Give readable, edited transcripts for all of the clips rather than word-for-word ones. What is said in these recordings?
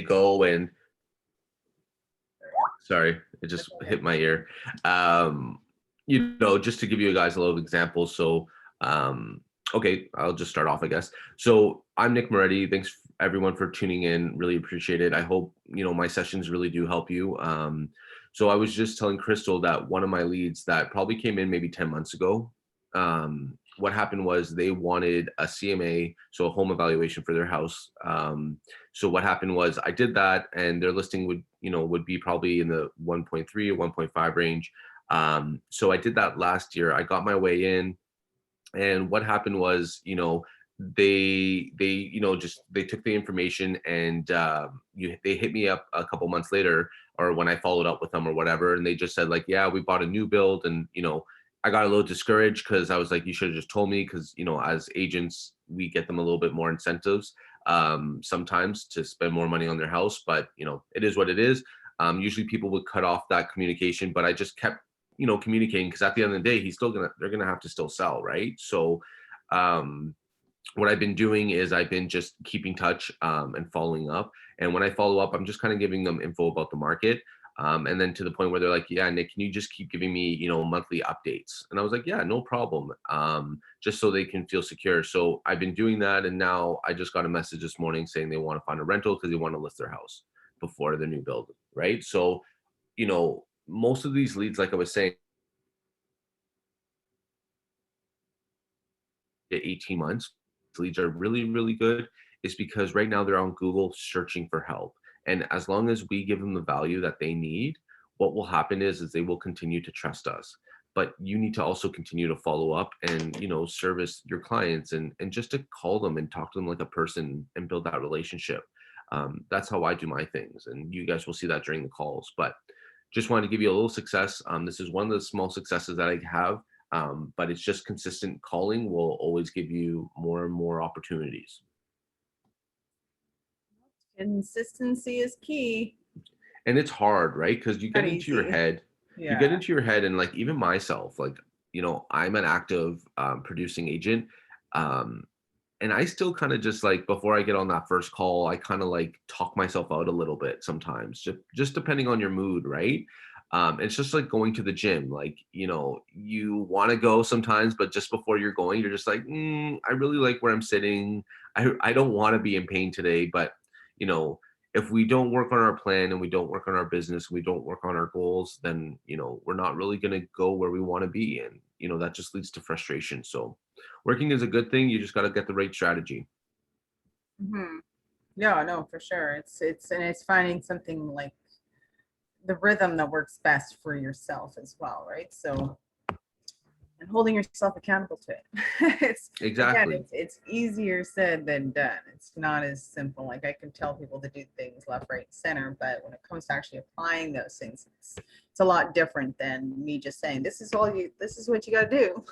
go and sorry, it just hit my ear. Just to give you guys a little example. So, okay, I'll just start off, I guess. So I'm Nick Moretti. Thanks everyone for tuning in. Really appreciate it. I hope, my sessions really do help you. So I was just telling Crystal that one of my leads that probably came in maybe 10 months ago, what happened was they wanted a CMA, so a home evaluation for their house. So what happened was I did that, and their listing would be probably in the 1.3 or 1.5 range. So I did that last year. I got my way in, and what happened was, they took the information, and they hit me up a couple months later, or when I followed up with them or whatever, and they just said like, yeah, we bought a new build, and I got a little discouraged because I was like, you should have just told me, because as agents we get them a little bit more incentives sometimes to spend more money on their house, but it is what it is. Usually people would cut off that communication, but I just kept communicating, because at the end of the day they're gonna have to still sell, right? So what I've been doing is I've been just keeping touch and following up. And when I follow up, I'm just kind of giving them info about the market. And then to the point where they're like, yeah, Nick, can you just keep giving me, monthly updates? And I was like, yeah, no problem. Just so they can feel secure. So I've been doing that. And now I just got a message this morning saying they want to find a rental because they want to list their house before the new build, right? So, most of these leads, like I was saying, 18 months, leads are really, really good, is because right now they're on Google searching for help. And as long as we give them the value that they need, what will happen is they will continue to trust us. But you need to also continue to follow up and, service your clients, and just to call them and talk to them like a person and build that relationship. That's how I do my things. And you guys will see that during the calls. But just wanted to give you a little success. This is one of the small successes that I have. But it's just consistent calling will always give you more and more opportunities. Consistency is key. And it's hard, right? Because you get into your head, and like even myself, like, I'm an active producing agent. And I still kind of just like, before I get on that first call, I kind of like talk myself out a little bit sometimes, just depending on your mood, right? It's just like going to the gym. Like, you want to go sometimes, but just before you're going, you're just like, I really like where I'm sitting. I don't want to be in pain today, but if we don't work on our plan, and we don't work on our business, we don't work on our goals, then, we're not really going to go where we want to be. And, that just leads to frustration. So working is a good thing. You just got to get the right strategy. Mm-hmm. Yeah, no, for sure. It's finding something like the rhythm that works best for yourself as well, right? So, and holding yourself accountable to it. Exactly. Again, it's easier said than done. It's not as simple. Like, I can tell people to do things left, right, center, but when it comes to actually applying those things, it's a lot different than me just saying, this is what you got to do.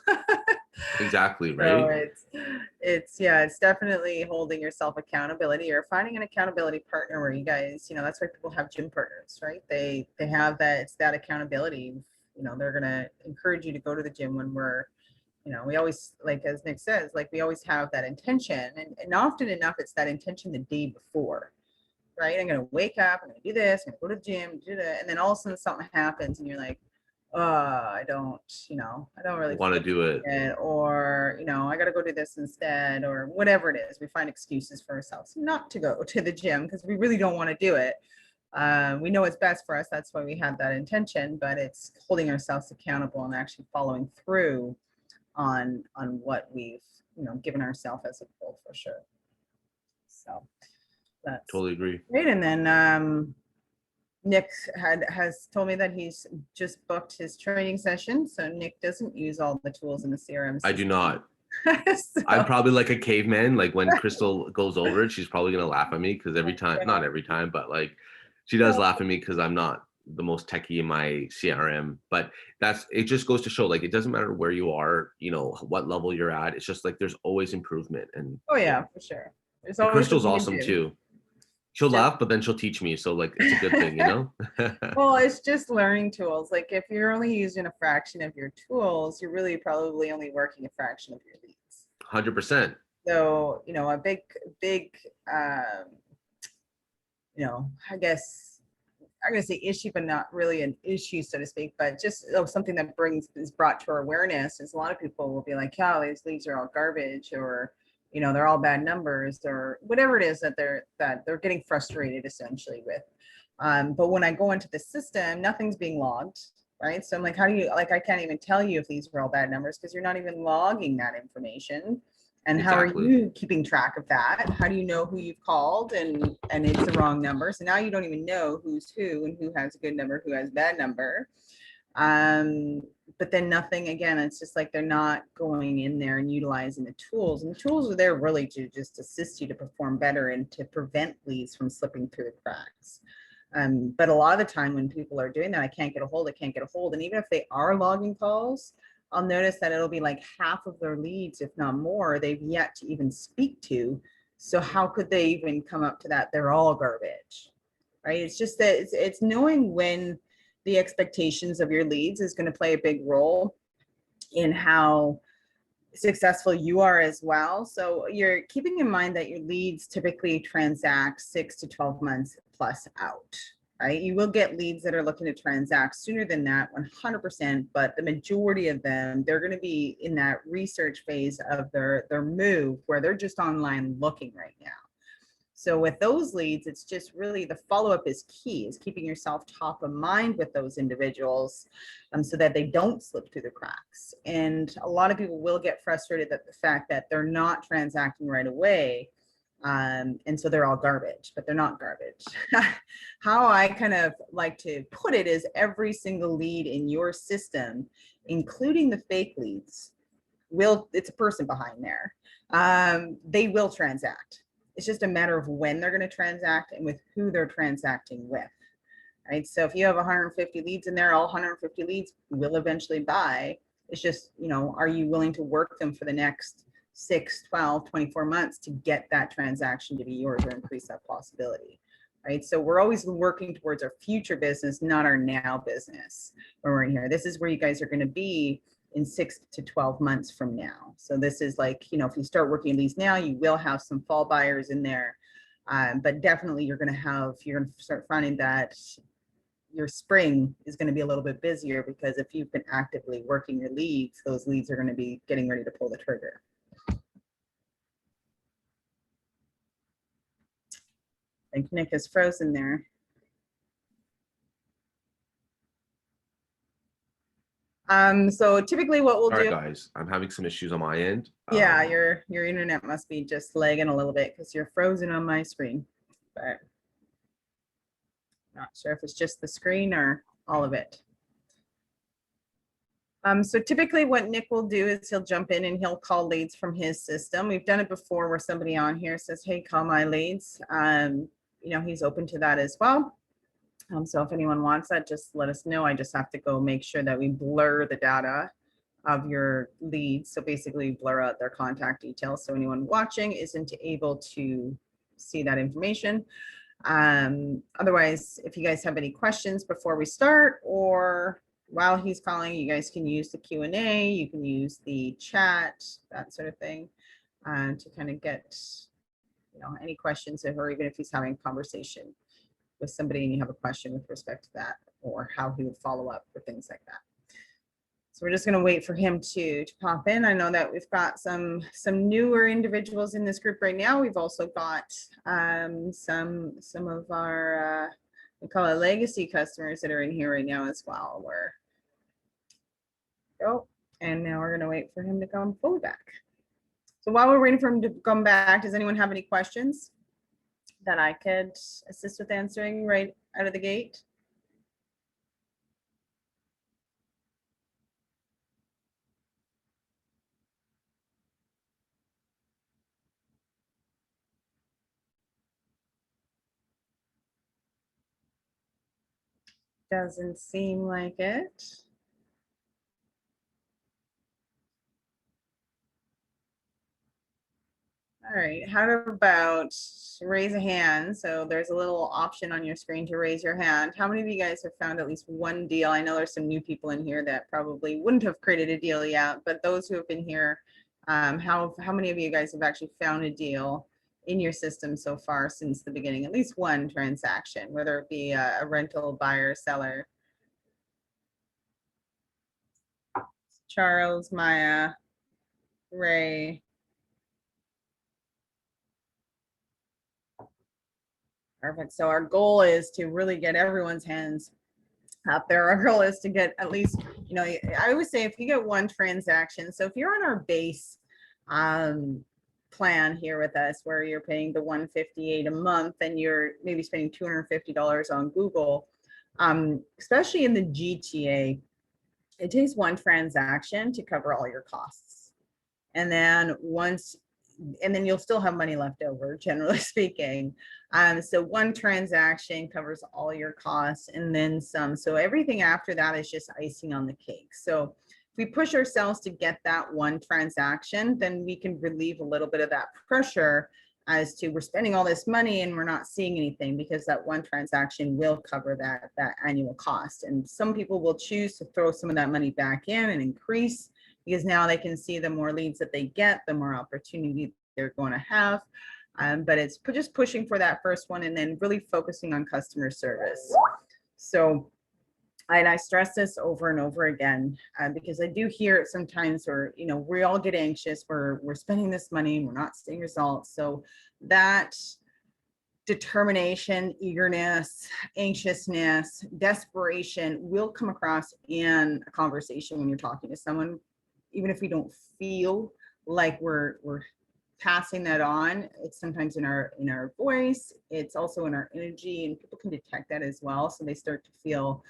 Exactly, right? So it's definitely holding yourself accountability, or finding an accountability partner where you guys, that's why people have gym partners, right? They have that, it's that accountability. They're gonna encourage you to go to the gym when we're, we always, like as Nick says, like we always have that intention, and often enough it's that intention the day before, right? I'm gonna wake up, I'm gonna do this, I'm gonna go to the gym, do that, and then all of a sudden something happens and you're like, I don't really want to do it, or I got to go do this instead, or whatever it is. We find excuses for ourselves not to go to the gym because we really don't want to do it. We know it's best for us. That's why we had that intention, but it's holding ourselves accountable and actually following through on what we've given ourselves as a goal, for sure. So that's totally agree. great. And then Nick has told me that he's just booked his training session. So Nick doesn't use all the tools in the CRM system. I do not. So. I'm probably like a caveman. Like when Crystal goes over it, she's probably going to laugh at me because every time, not every time, but like she does laugh at me because I'm not the most techie in my CRM. But it just goes to show, like, it doesn't matter where you are, what level you're at. It's just like there's always improvement. And oh yeah, for sure. Crystal's awesome too. She'll laugh, but then she'll teach me. So like, it's a good thing, Well, it's just learning tools. Like if you're only using a fraction of your tools, you're really probably only working a fraction of your leads. 100%. So, a big I guess I'm going to say issue, but not really an issue, so to speak, but just something that is brought to our awareness is a lot of people will be like, oh, these leads are all garbage, or, they're all bad numbers, or whatever it is that they're getting frustrated essentially with. But when I go into the system, nothing's being logged, right? So I'm like, how do you, like, I can't even tell you if these are all bad numbers because you're not even logging that information. And how are Exactly. you keeping track of that? How do you know who you've called and it's the wrong number? So now you don't even know who's who and who has a good number, who has a bad number. But then nothing, again, it's just like they're not going in there and utilizing the tools. And the tools are there really to just assist you to perform better and to prevent leads from slipping through the cracks. But a lot of the time when people are doing that, I can't get a hold. And even if they are logging calls, I'll notice that it'll be like half of their leads, if not more, they've yet to even speak to. So how could they even come up to that? They're all garbage, right? It's just that it's knowing when the expectations of your leads is going to play a big role in how successful you are as well. So you're keeping in mind that your leads typically transact 6 to 12 months plus out, right? You will get leads that are looking to transact sooner than that, 100%, but the majority of them, they're going to be in that research phase of their move where they're just online looking right now. So with those leads, it's just really the follow-up is key, is keeping yourself top of mind with those individuals so that they don't slip through the cracks. And a lot of people will get frustrated at the fact that they're not transacting right away. And so they're all garbage, but they're not garbage. How I kind of like to put it is every single lead in your system, including the fake leads, it's a person behind there. They will transact. It's just a matter of when they're going to transact and with who they're transacting with, right? So if you have 150 leads in there, all 150 leads will eventually buy. It's just, are you willing to work them for the next 6, 12, 24 months to get that transaction to be yours or increase that possibility, right? So we're always working towards our future business, not our now business when we're in here. This is where you guys are going to be in 6 to 12 months from now. So this is like, if you start working these now, you will have some fall buyers in there. But definitely you're going to start finding that your spring is going to be a little bit busier because if you've been actively working your leads, those leads are going to be getting ready to pull the trigger. I think Nick is frozen there. So typically what we'll All right, do, guys, I'm having some issues on my end. yeah, your internet must be just lagging a little bit because you're frozen on my screen, but not sure if it's just the screen or all of it. So typically what Nick will do is he'll jump in and he'll call leads from his system. We've done it before where somebody on here says, hey, call my leads. He's open to that as well. So if anyone wants that, just let us know. I just have to go make sure that we blur the data of your leads. So basically blur out their contact details. So anyone watching isn't able to see that information. Otherwise, if you guys have any questions before we start or while he's calling, you guys can use the Q&A, you can use the chat, that sort of thing, to kind of get, any questions, or even if he's having a conversation with somebody and you have a question with respect to that, or how he would follow up for things like that. So we're just going to wait for him to pop in. I know that we've got some newer individuals in this group right now. We've also got some of our we call it legacy customers that are in here right now as well. And now we're going to wait for him to come fully back. So while we're waiting for him to come back, does anyone have any questions that I could assist with answering right out of the gate? Doesn't seem like it. All right, how about raise a hand? So there's a little option on your screen to raise your hand. How many of you guys have found at least one deal? I know there's some new people in here that probably wouldn't have created a deal yet, but those who have been here, how many of you guys have actually found a deal in your system so far since the beginning, at least one transaction, whether it be a rental buyer, seller. Charles, Maya, Ray. Perfect. So our goal is to really get everyone's hands up there. Our goal is to get at least, you know, I always say if you get one transaction, so if you're on our base plan here with us where you're paying the 158 a month and you're maybe spending $250 on Google, especially in the GTA, it takes one transaction to cover all your costs. And then you'll still have money left over, generally speaking. So one transaction covers all your costs and then some. So everything after that is just icing on the cake. So if we push ourselves to get that one transaction, then we can relieve a little bit of that pressure as to we're spending all this money and we're not seeing anything, because that one transaction will cover that annual cost. And some people will choose to throw some of that money back in and increase, because now they can see the more leads that they get, the more opportunity they're going to have. But it's just pushing for that first one and then really focusing on customer service. So I stress this over and over again, because I do hear it sometimes where, you know, we all get anxious, we're spending this money and we're not seeing results. So that determination, eagerness, anxiousness, desperation will come across in a conversation when you're talking to someone, even if we don't feel like we're passing that on. It's sometimes in our voice, it's also in our energy, and people can detect that as well. So they start to feel,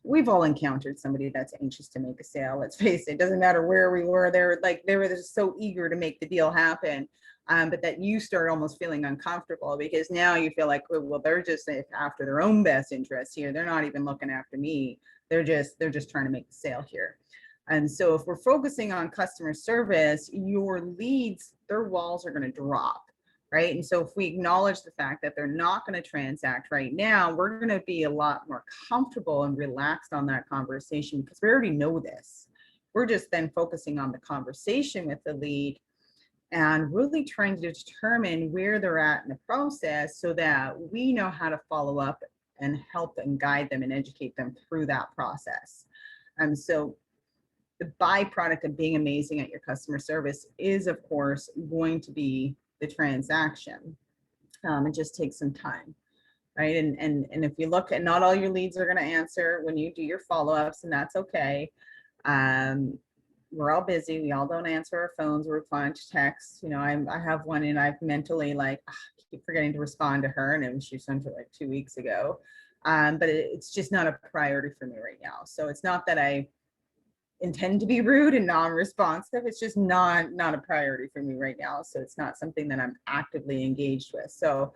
we've all encountered somebody that's anxious to make a sale. Let's face it, doesn't matter where we were, they were just so eager to make the deal happen. But that you start almost feeling uncomfortable because now you feel like, well, they're just after their own best interests here. They're not even looking after me. They're just trying to make the sale here. And so if we're focusing on customer service, your leads, their walls are going to drop, right? And so if we acknowledge the fact that they're not going to transact right now, we're going to be a lot more comfortable and relaxed on that conversation because we already know this. We're just then focusing on the conversation with the lead and really trying to determine where they're at in the process so that we know how to follow up and help and guide them and educate them through that process. So the byproduct of being amazing at your customer service is, of course, going to be the transaction. It just takes some time, right? And if you look at, not all your leads are going to answer when you do your follow-ups, and that's okay. We're all busy. We all don't answer our phones. We're replying to texts. You know, I have one and I've mentally keep forgetting to respond to her, and she sent it like 2 weeks ago. But it's just not a priority for me right now. So it's not that I intend to be rude and non-responsive. It's just not a priority for me right now. So it's not something that I'm actively engaged with. So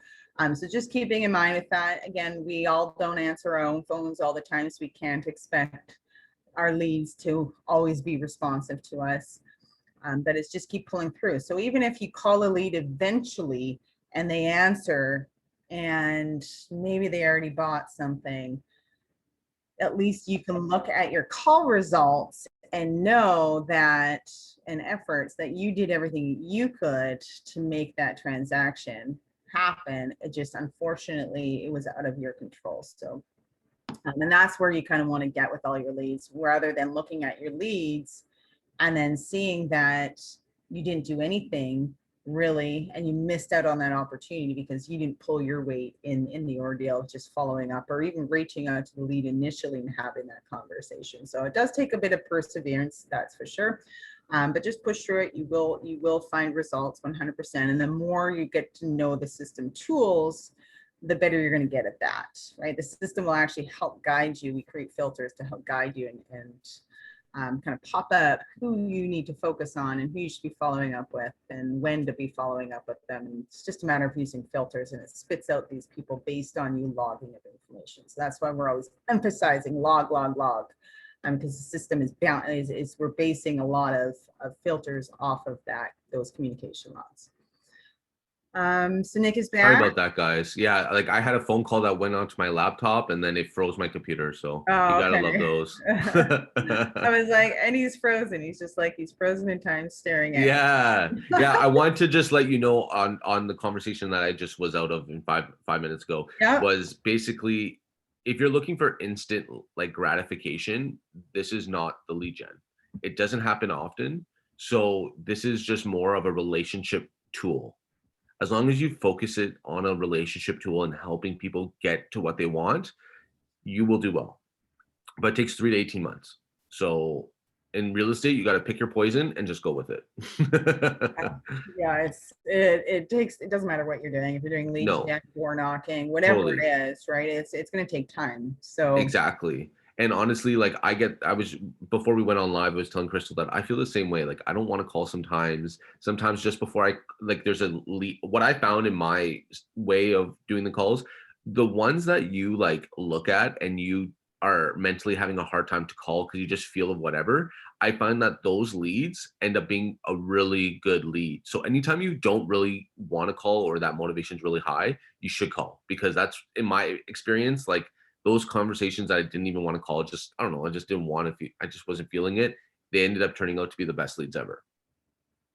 so just keeping in mind with that, again, we all don't answer our own phones all the time, so we can't expect our leads to always be responsive to us. But it's just keep pulling through. So even if you call a lead eventually and they answer and maybe they already bought something, at least you can look at your call results and know that and efforts that you did everything you could to make that transaction happen. It just, unfortunately, it was out of your control. So, and that's where you kind of want to get with all your leads, rather than looking at your leads and then seeing that you didn't do anything really, and you missed out on that opportunity because you didn't pull your weight in the ordeal of just following up or even reaching out to the lead initially and having that conversation. So it does take a bit of perseverance, that's for sure. But just push through it. You will find results 100%. And the more you get to know the system tools, the better you're going to get at that, right? The system will actually help guide you. We create filters to help guide you and kind of pop up who you need to focus on and who you should be following up with and when to be following up with them. And it's just a matter of using filters, and it spits out these people based on you logging of information. So that's why we're always emphasizing log, because the system is we're basing a lot of filters off of those communication logs. So Nick is Sorry back. about that, guys. Yeah, like I had a phone call that went onto my laptop and then it froze my computer. So you Oh, gotta love okay. those. I was like, and he's frozen. He's just like he's frozen in time, staring at Yeah. you. Yeah. I want to just let you know on the conversation that I just was out of in five minutes ago Yep. was basically if you're looking for instant like gratification, this is not the lead gen. It doesn't happen often. So this is just more of a relationship tool. As long as you focus it on a relationship tool and helping people get to what they want, you will do well. But it takes 3 to 18 months. So in real estate, you got to pick your poison and just go with it. Yeah, it takes, it doesn't matter what you're doing. If you're doing lead No, gen, door knocking, whatever it totally. is, right? It's going to take time. So Exactly. And honestly, like I was before we went on live, I was telling Crystal that I feel the same way. Like I don't want to call sometimes just before I like there's a lead. What I found in my way of doing the calls, the ones that you like look at and you are mentally having a hard time to call because you just feel of whatever, I find that those leads end up being a really good lead. So anytime you don't really want to call or that motivation is really high, you should call because that's in my experience, like those conversations I didn't even want to call, just I don't know, I just didn't want to I just wasn't feeling it. They ended up turning out to be the best leads ever.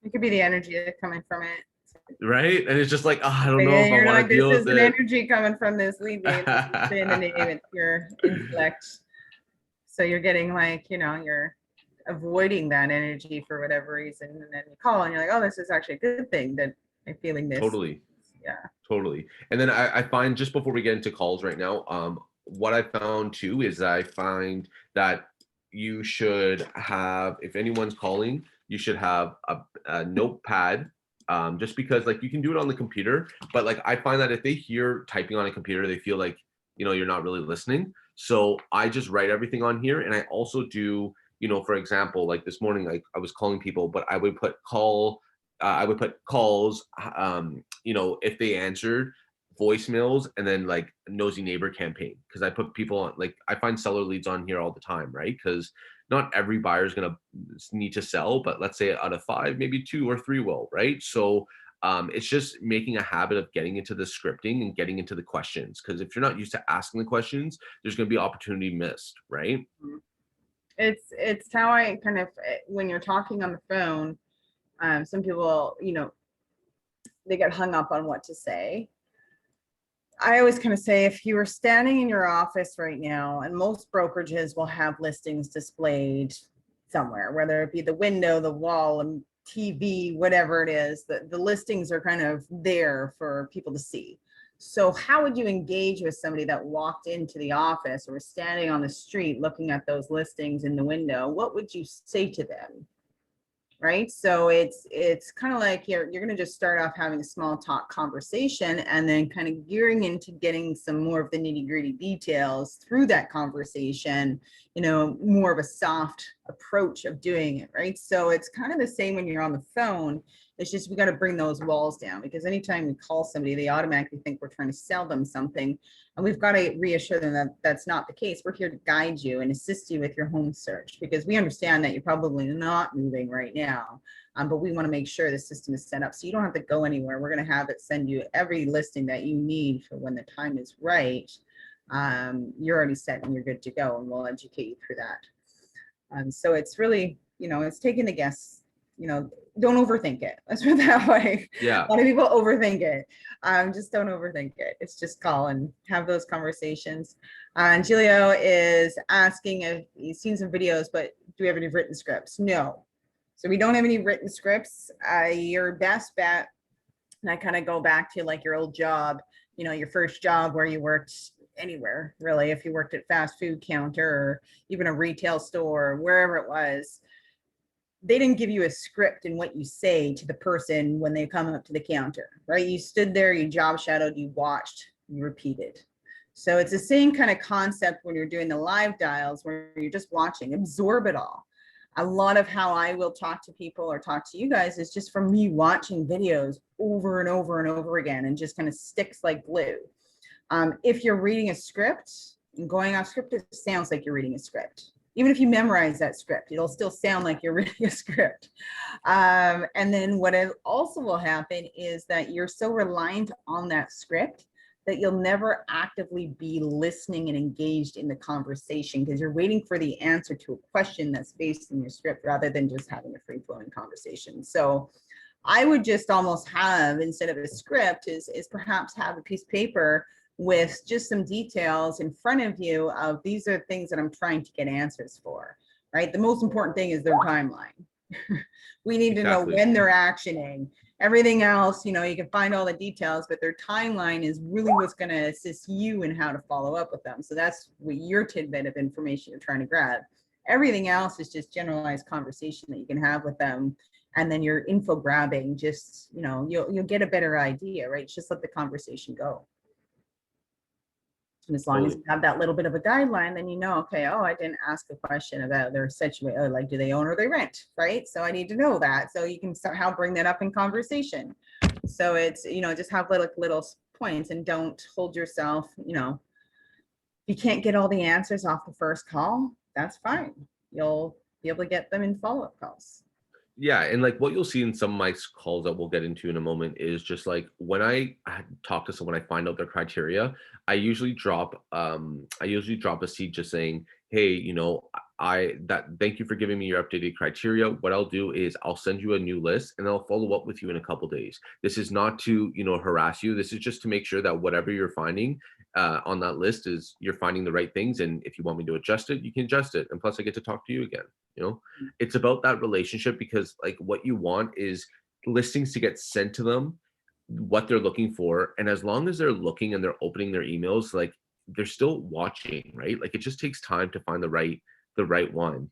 it could be the energy coming from it. Right. And it's just like, oh, I don't know Yeah, if I you're want like, to this deal with is an it. energy coming from this lead name. It's in the name, it's your intellect. So you're getting like, you're avoiding that energy for whatever reason. And then you call and you're like, oh, this is actually a good thing that I'm feeling this. Totally. Yeah. Totally. And then I find just before we get into calls right now, what I found too is I find that you should have, if anyone's calling, you should have a notepad. Just because like you can do it on the computer, but like I find that if they hear typing on a computer, they feel like, you're not really listening. So I just write everything on here. And I also do, for example, like this morning, like I was calling people, but I would put calls, if they answered voicemails and then like nosy neighbor campaign. Cause I put people on, like, I find seller leads on here all the time, right? Cause not every buyer is going to need to sell, but let's say out of 5, maybe 2 or 3 will, right? So it's just making a habit of getting into the scripting and getting into the questions. Cause if you're not used to asking the questions, there's going to be opportunity missed, right? It's how I kind of, when you're talking on the phone, some people, they get hung up on what to say. I always kind of say if you were standing in your office right now, and most brokerages will have listings displayed somewhere, whether it be the window, the wall, and TV, whatever it is, the listings are kind of there for people to see. So how would you engage with somebody that walked into the office or was standing on the street looking at those listings in the window? What would you say to them? Right? So it's kind of like you're going to just start off having a small talk conversation and then kind of gearing into getting some more of the nitty gritty details through that conversation, more of a soft approach of doing it, right? So it's kind of the same when you're on the phone. It's just we got to bring those walls down because anytime we call somebody, they automatically think we're trying to sell them something. And we've got to reassure them that that's not the case. We're here to guide you and assist you with your home search because we understand that you're probably not moving right now. But we want to make sure the system is set up so you don't have to go anywhere. We're going to have it send you every listing that you need for when the time is right. You're already set and you're good to go, and we'll educate you through that. So it's really, it's taking the guess, don't overthink it. Let's put it that way. Yeah. A lot of people overthink it. Just don't overthink it. It's just call and have those conversations. Julio is asking if he's seen some videos, but do we have any written scripts? No. So we don't have any written scripts. Your best bet, and I kind of go back to like your old job, your first job where you worked anywhere, really, if you worked at fast food counter or even a retail store, wherever it was, they didn't give you a script in what you say to the person when they come up to the counter, right? You stood there, you job shadowed, you watched, you repeated. So it's the same kind of concept when you're doing the live dials where you're just watching, absorb it all. A lot of how I will talk to people or talk to you guys is just from me watching videos over and over and over again and just kind of sticks like glue. If you're reading a script and going off script, it sounds like you're reading a script. even if you memorize that script, it'll still sound like you're reading a script. And then what it also will happen is that you're so reliant on that script that you'll never actively be listening and engaged in the conversation because you're waiting for the answer to a question that's based in your script rather than just having a free-flowing conversation. So I would just almost have, instead of a script, is perhaps have a piece of paper with just some details in front of you of these are things that I'm trying to get answers for, right? The most important thing is their timeline. We need to know when they're actioning. Everything else, you know, you can find all the details, but their timeline is really what's going to assist you in how to follow up with them. So that's what your tidbit of information you're trying to grab. Everything else is just generalized conversation that you can have with them. And then your info grabbing, just, you know, you'll get a better idea, right? Just let the conversation go. And as long as you have that little bit of a guideline, then you know, okay, oh, I didn't ask a question about their situation, like do they own or they rent, right? So I need to know that. So you can somehow bring that up in conversation. So it's, you know, just have little points and don't hold yourself, you know, if you can't get all the answers off the first call, that's fine. You'll be able to get them in follow-up calls. Yeah, and like what you'll see in some of my calls that we'll get into in a moment is just like when I talk to someone, I find out their criteria. I usually drop a seed just saying, hey, you know, thank you for giving me your updated criteria. What I'll do is I'll send you a new list and I'll follow up with you in a couple days. This is not to, you know, harass you. This is just to make sure that whatever you're finding on that list is you're finding the right things. And if you want me to adjust it, you can adjust it. And plus I get to talk to you again. You know, it's about that relationship because like what you want is listings to get sent to them, what they're looking for. And as long as they're looking and they're opening their emails, like they're still watching, right? Like it just takes time to find the right one.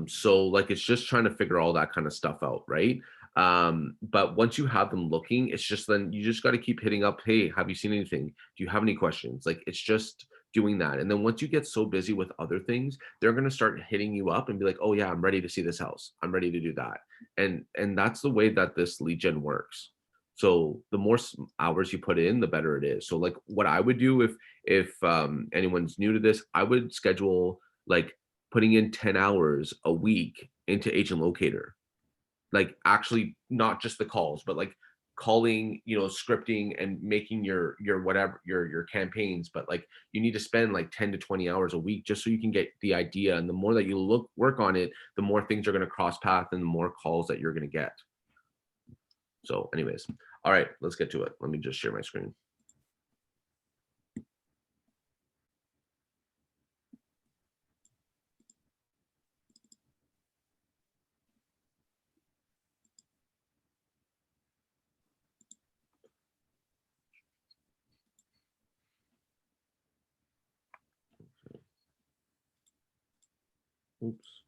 So like it's just trying to figure all that kind of stuff out, right? But once you have them looking, it's just then you just got to keep hitting up, hey, have you seen anything? Do you have any questions? Like it's just doing that. And then once you get so busy with other things, they're going to start hitting you up and be like, oh yeah, I'm ready to see this house. I'm ready to do that. And that's the way that this lead gen works. So the more hours you put in, the better it is. So like what I would do if anyone's new to this, I would schedule like putting in 10 hours a week into Agent Locator. Like actually not just the calls, but like calling, you know, scripting and making your whatever your campaigns, but like you need to spend like 10 to 20 hours a week just so you can get the idea. And the more that you work on it, the more things are going to cross path and the more calls that you're going to get. So anyways, all right, let's get to it. Let me just share my screen. Oops.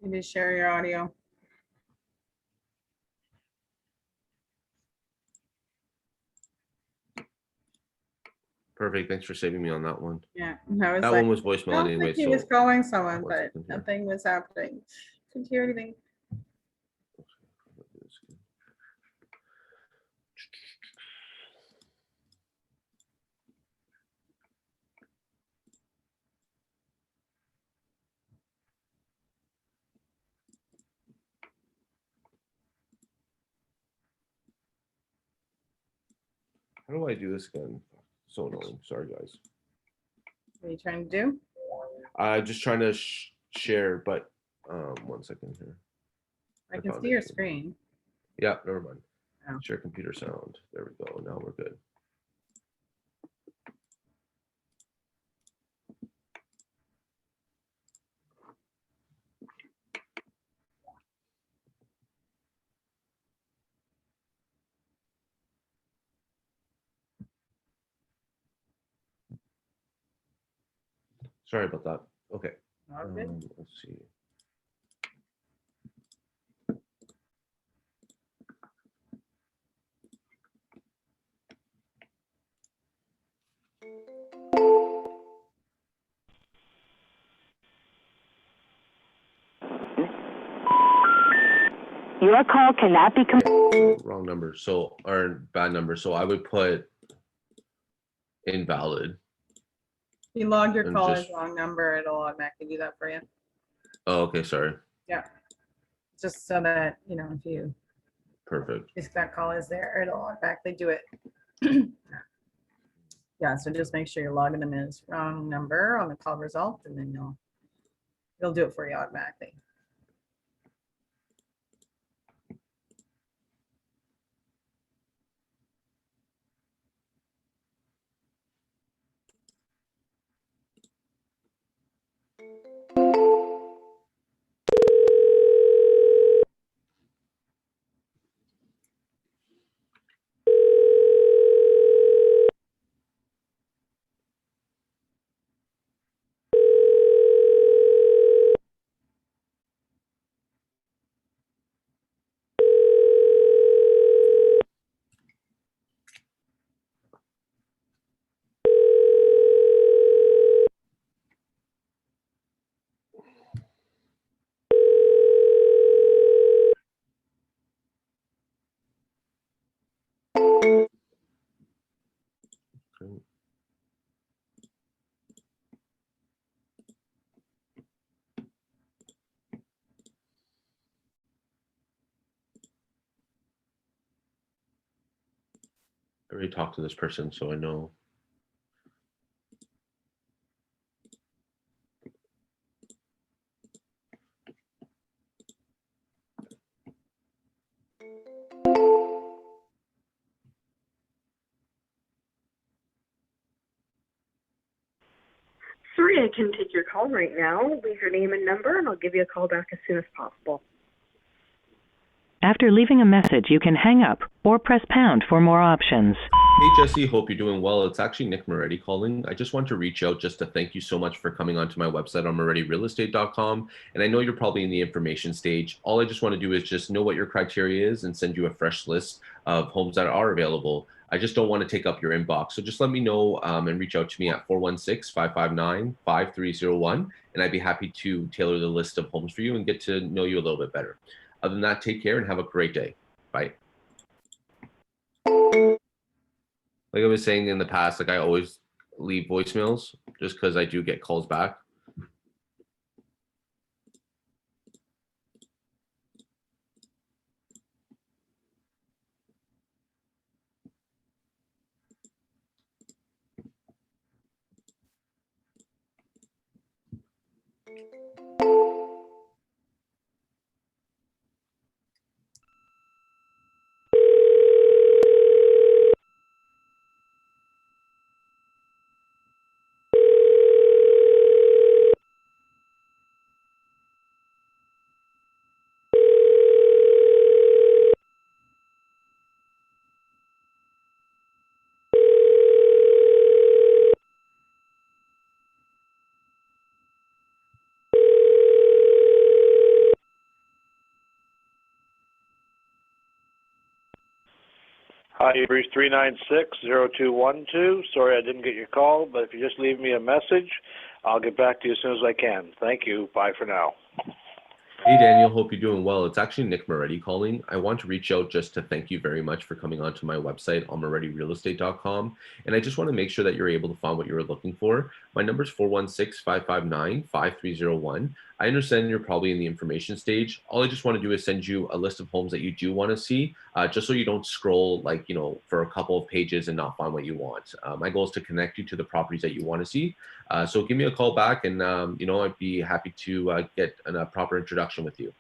You need to share your audio. Perfect. Thanks for saving me on that one. Yeah, That one was voicemail anyway. He was calling someone, one but second here. nothing was happening. Couldn't hear anything. How do I do this again? So annoying. Sorry, guys. What are you trying to do? Just trying to share, but 1 second here. I can see your screen. Yeah, never mind. Oh. Share computer sound. There we go. Now we're good. Sorry about that. Okay. All good. Let's see. Your call cannot be. So wrong number. So, or bad number. So I would put invalid. You log your And call just- as wrong number, it'll automatically do that for you. Oh, okay. Sorry. Yeah. Just so that, you know, Perfect. if that call is there, it'll automatically do it. Yeah, so just make sure you're logging them as wrong number on the call result, and then it'll do it for you automatically. Okay. I already talked to this person, so I know. Sorry, I can't take your call right now. Leave your name and number, and I'll give you a call back as soon as possible. After leaving a message, you can hang up or press pound for more options. Hey Jesse, hope you're doing well. It's actually Nick Moretti calling. I just want to reach out just to thank you so much for coming onto my website on MorettiRealEstate.com. And I know you're probably in the information stage. All I just want to do is just know what your criteria is and send you a fresh list of homes that are available. I just don't want to take up your inbox. So just let me know and reach out to me at 416-559-5301. And I'd be happy to tailor the list of homes for you and get to know you a little bit better. Other than that, take care and have a great day. Bye. Like I was saying in the past, like I always leave voicemails just because I do get calls back. Hi, you've reached 396-0212. Sorry I didn't get your call, but if you just leave me a message, I'll get back to you as soon as I can. Thank you. Bye for now. Hey Daniel, hope you're doing well. It's actually Nick Moretti calling. I want to reach out just to thank you very much for coming onto my website on MorettiRealEstate.com. And I just want to make sure that you're able to find what you're looking for. My number is 416-559-5301. I understand you're probably in the information stage. All I just want to do is send you a list of homes that you do want to see, just so you don't scroll like, for a couple of pages and not find what you want. My goal is to connect you to the properties that you want to see. So give me a call back and, I'd be happy to get a proper introduction with you.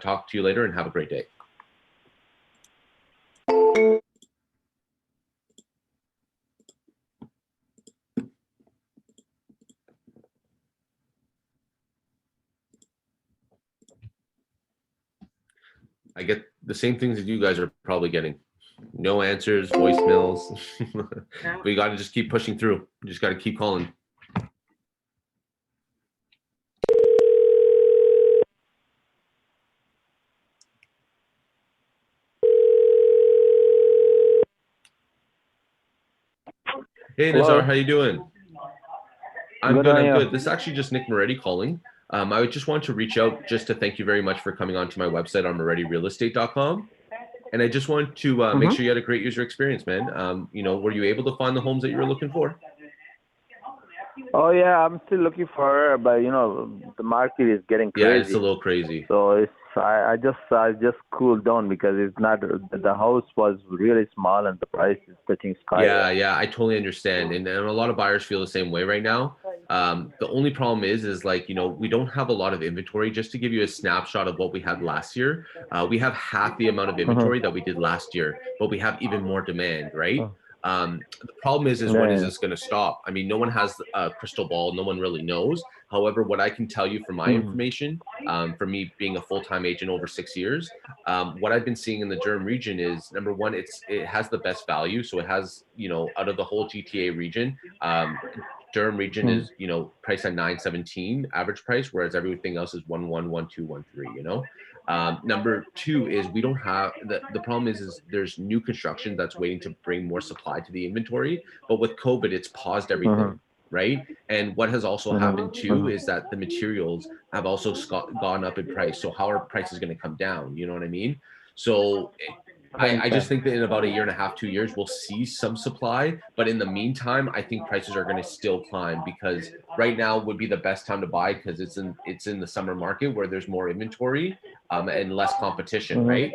Talk to you later and have a great day. I get the same things that you guys are probably getting. No answers, voicemails. Yeah. We got to just keep pushing through. You just got to keep calling. Hey Hello. Nazar, how you doing? I'm Good, good. how are I'm you? good. This is actually just Nick Moretti calling. I would just want to reach out just to thank you very much for coming onto my website on MorettiRealEstate.com. And I just want to make sure you had a great user experience, man. Were you able to find the homes that you were looking for? Oh yeah, I'm still looking for her, but the market is getting crazy. Yeah, it's a little crazy. So I just cooled down because it's not the house was really small and the price is touching sky. Yeah, I totally understand, and a lot of buyers feel the same way right now. The only problem is like we don't have a lot of inventory. Just to give you a snapshot of what we had last year, we have half the amount of inventory that we did last year, but we have even more demand, right? The problem is when is this going to stop? I mean, no one has a crystal ball. No one really knows. However, what I can tell you from my information, for me being a full-time agent over 6 years, what I've been seeing in the Durham region is, number one, it has the best value. So it has, out of the whole GTA region, Durham region is, priced at 917 average price, whereas everything else is 11, 12, 13, Number two is we don't have the problem is there's new construction that's waiting to bring more supply to the inventory, but with COVID, it's paused everything. Right. And what has also happened too is that the materials have also gone up in price. So how are prices going to come down? You know what I mean? So I just think that in about a year and a half, 2 years, we'll see some supply. But in the meantime, I think prices are going to still climb because right now would be the best time to buy because it's in the summer market where there's more inventory and less competition, right?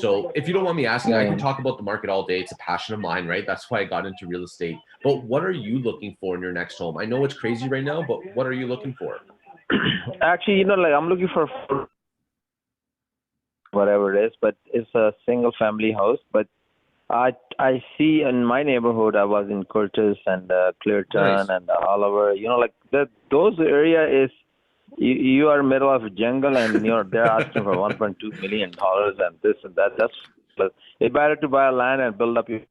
So if you don't want me asking, I can talk about the market all day. It's a passion of mine, right? That's why I got into real estate. But what are you looking for in your next home? I know it's crazy right now, but what are you looking for? Actually, I'm looking for whatever it is, but it's a single family house. But I see in my neighborhood, I was in Curtis and Clearton and Oliver, those area is, you are middle of a jungle and they're asking for $1.2 million and this and that. That's it's better to buy a land and build up your.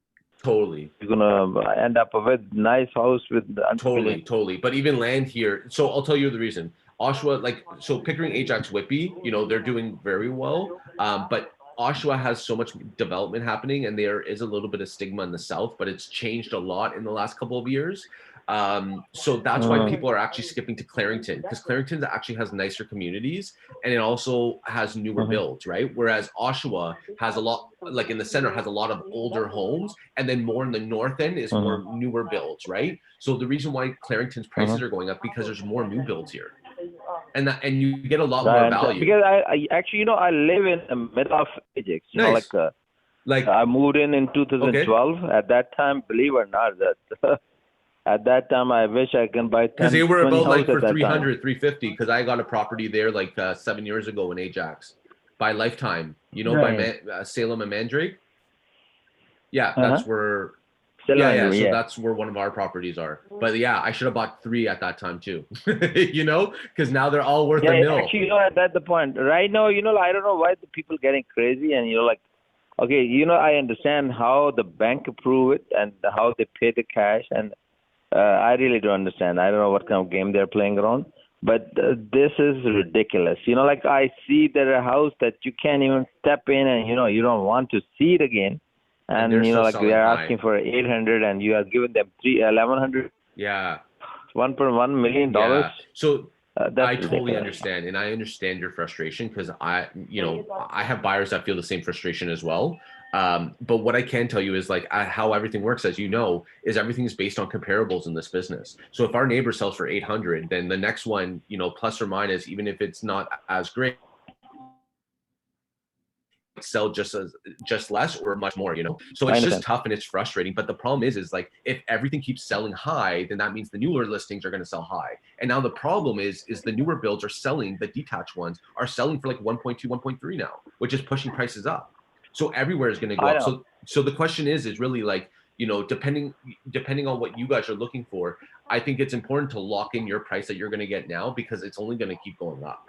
Totally. You're gonna end up with nice house with totally. But even land here. So I'll tell you the reason. Oshawa, so Pickering, Ajax, Whitby, they're doing very well. But Oshawa has so much development happening, and there is a little bit of stigma in the south, but it's changed a lot in the last couple of years. So that's why people are actually skipping to Clarington, because Clarington actually has nicer communities and it also has newer builds, right? Whereas Oshawa has a lot, like in the center, has a lot of older homes, and then more in the north end is more newer builds, right? So the reason why Clarington's prices are going up because there's more new builds here. And you get a lot more value. Because I actually, I live in the middle of Ajax. I moved in 2012. Okay. At that time, believe it or not, that at that time, I wish I can buy 10, because they were about for 300, 350. Because I got a property there 7 years ago in Ajax by Lifetime. By Salem and Mandrake. Yeah, that's where. So that's where one of our properties are. But yeah, I should have bought 3 at that time too. Because now they're all worth a mill. Actually, that's the point. Right now, I don't know why the people getting crazy and okay, I understand how the bank approve it and how they pay the cash, and I really don't understand. I don't know what kind of game they're playing around, but this is ridiculous. I see there a house that you can't even step in, and you don't want to see it again. And they're asking for 800, and you are giving them 1,100. Yeah, $1.1 million. Yeah. So I totally understand, and I understand your frustration because I have buyers that feel the same frustration as well. But what I can tell you is how everything works, as you know, is everything is based on comparables in this business. So if our neighbor sells for 800, then the next one, plus or minus, even if it's not as great, sell just less or much more, so it's just tough and it's frustrating. But the problem is if everything keeps selling high, then that means the newer listings are going to sell high. And now the problem is the newer builds are selling, the detached ones are selling for 1.2, 1.3 now, which is pushing prices up. So everywhere is going to go up. So the question is really depending on what you guys are looking for, I think it's important to lock in your price that you're going to get now, because it's only going to keep going up.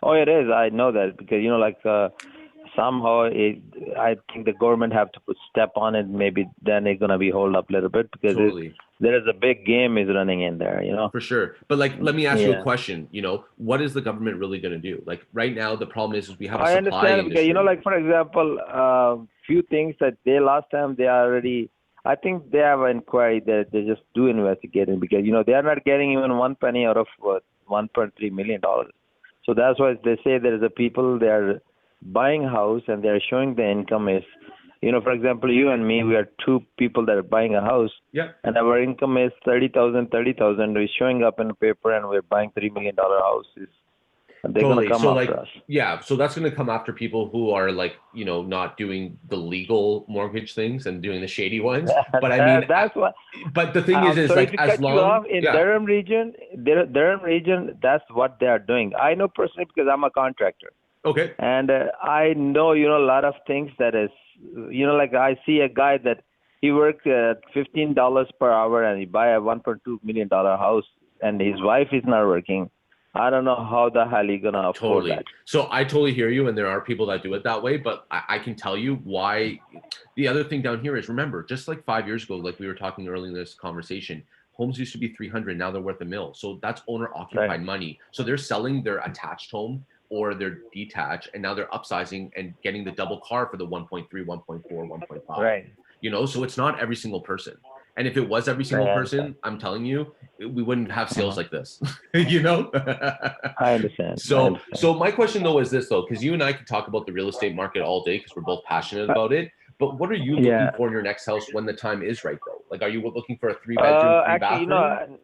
Oh, it is. I know that because somehow I think the government have to step on it. Maybe then it's gonna be hold up a little bit because there is a big game is running in there. For sure. But let me ask you a question. What is the government really gonna do? Right now, the problem is we have a supply industry. Because for example, few things that last time they already. I think they have an inquiry that they just do investigating because they are not getting even one penny out of $1.3 million. So that's why they say there is a people, they are buying a house and they are showing the income is, for example, you and me, we are two people that are buying a house. Yeah. And our income is 30,000. We're showing up in the paper and we're buying $3 million houses. And they're going to come after us. Yeah, so that's going to come after people who are like, not doing the legal mortgage things and doing the shady ones. But I mean, that's what. But the thing is sorry like to as cut you long off, in Durham region, that's what they are doing. I know personally because I'm a contractor. Okay. And I know, a lot of things that is, like I see a guy that he works $15 per hour and he buy a $1.2 million house and his wife is not working. I don't know how the hell he's going to afford that. So I totally hear you. And there are people that do it that way, but I can tell you why. The other thing down here is, remember, just like 5 years ago, like we were talking earlier in this conversation, homes used to be 300. Now they're worth $1 million. So that's owner occupied money. So they're selling their attached home or they're detached, and now they're upsizing and getting the double car for the 1.3, 1.4, 1.5. Right. So it's not every single person. And if it was every single person, I'm telling you, we wouldn't have sales like this. I understand. So my question though is this though, because you and I could talk about the real estate market all day because we're both passionate about it. But what are you looking for in your next house when the time is right though? Like, are you looking for a 3-bedroom, 3-bathroom?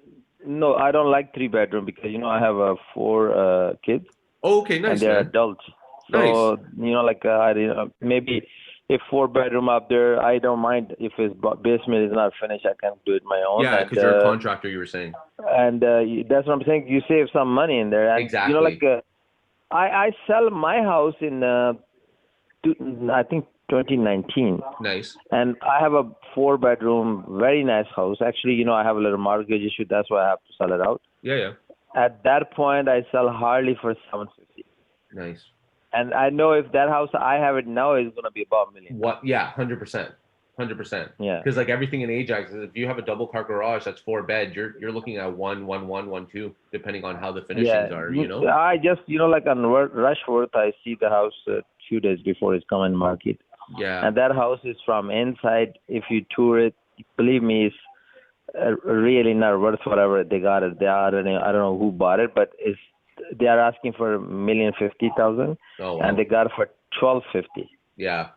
No, I don't like 3-bedroom because I have 4 kids. Oh, okay, nice. And they're adults. So maybe if 4-bedroom up there, I don't mind if his basement is not finished. I can do it my own. Yeah, because you're a contractor, you were saying. And that's what I'm saying. You save some money in there. And, exactly. I sell my house in I think 2019. Nice. And I have a 4-bedroom, very nice house. Actually, I have a little mortgage issue. That's why I have to sell it out. Yeah. At that point, I sell hardly for $750. Nice. And I know if that house I have it now is going to be about $1 million. What? Yeah, 100%. 100%. Yeah. Because like everything in Ajax, if you have a double car garage that's 4 beds, you're looking at 1, 1, 1, 1, 2, depending on how the finishings are. I just like on Rushworth, I see the house 2 days before it's coming market. Yeah. And that house is from inside. If you tour it, believe me, it's really not worth whatever they got it. I don't know who bought it, but they are asking for $1,050,000, and they got it for $1,250. Yeah.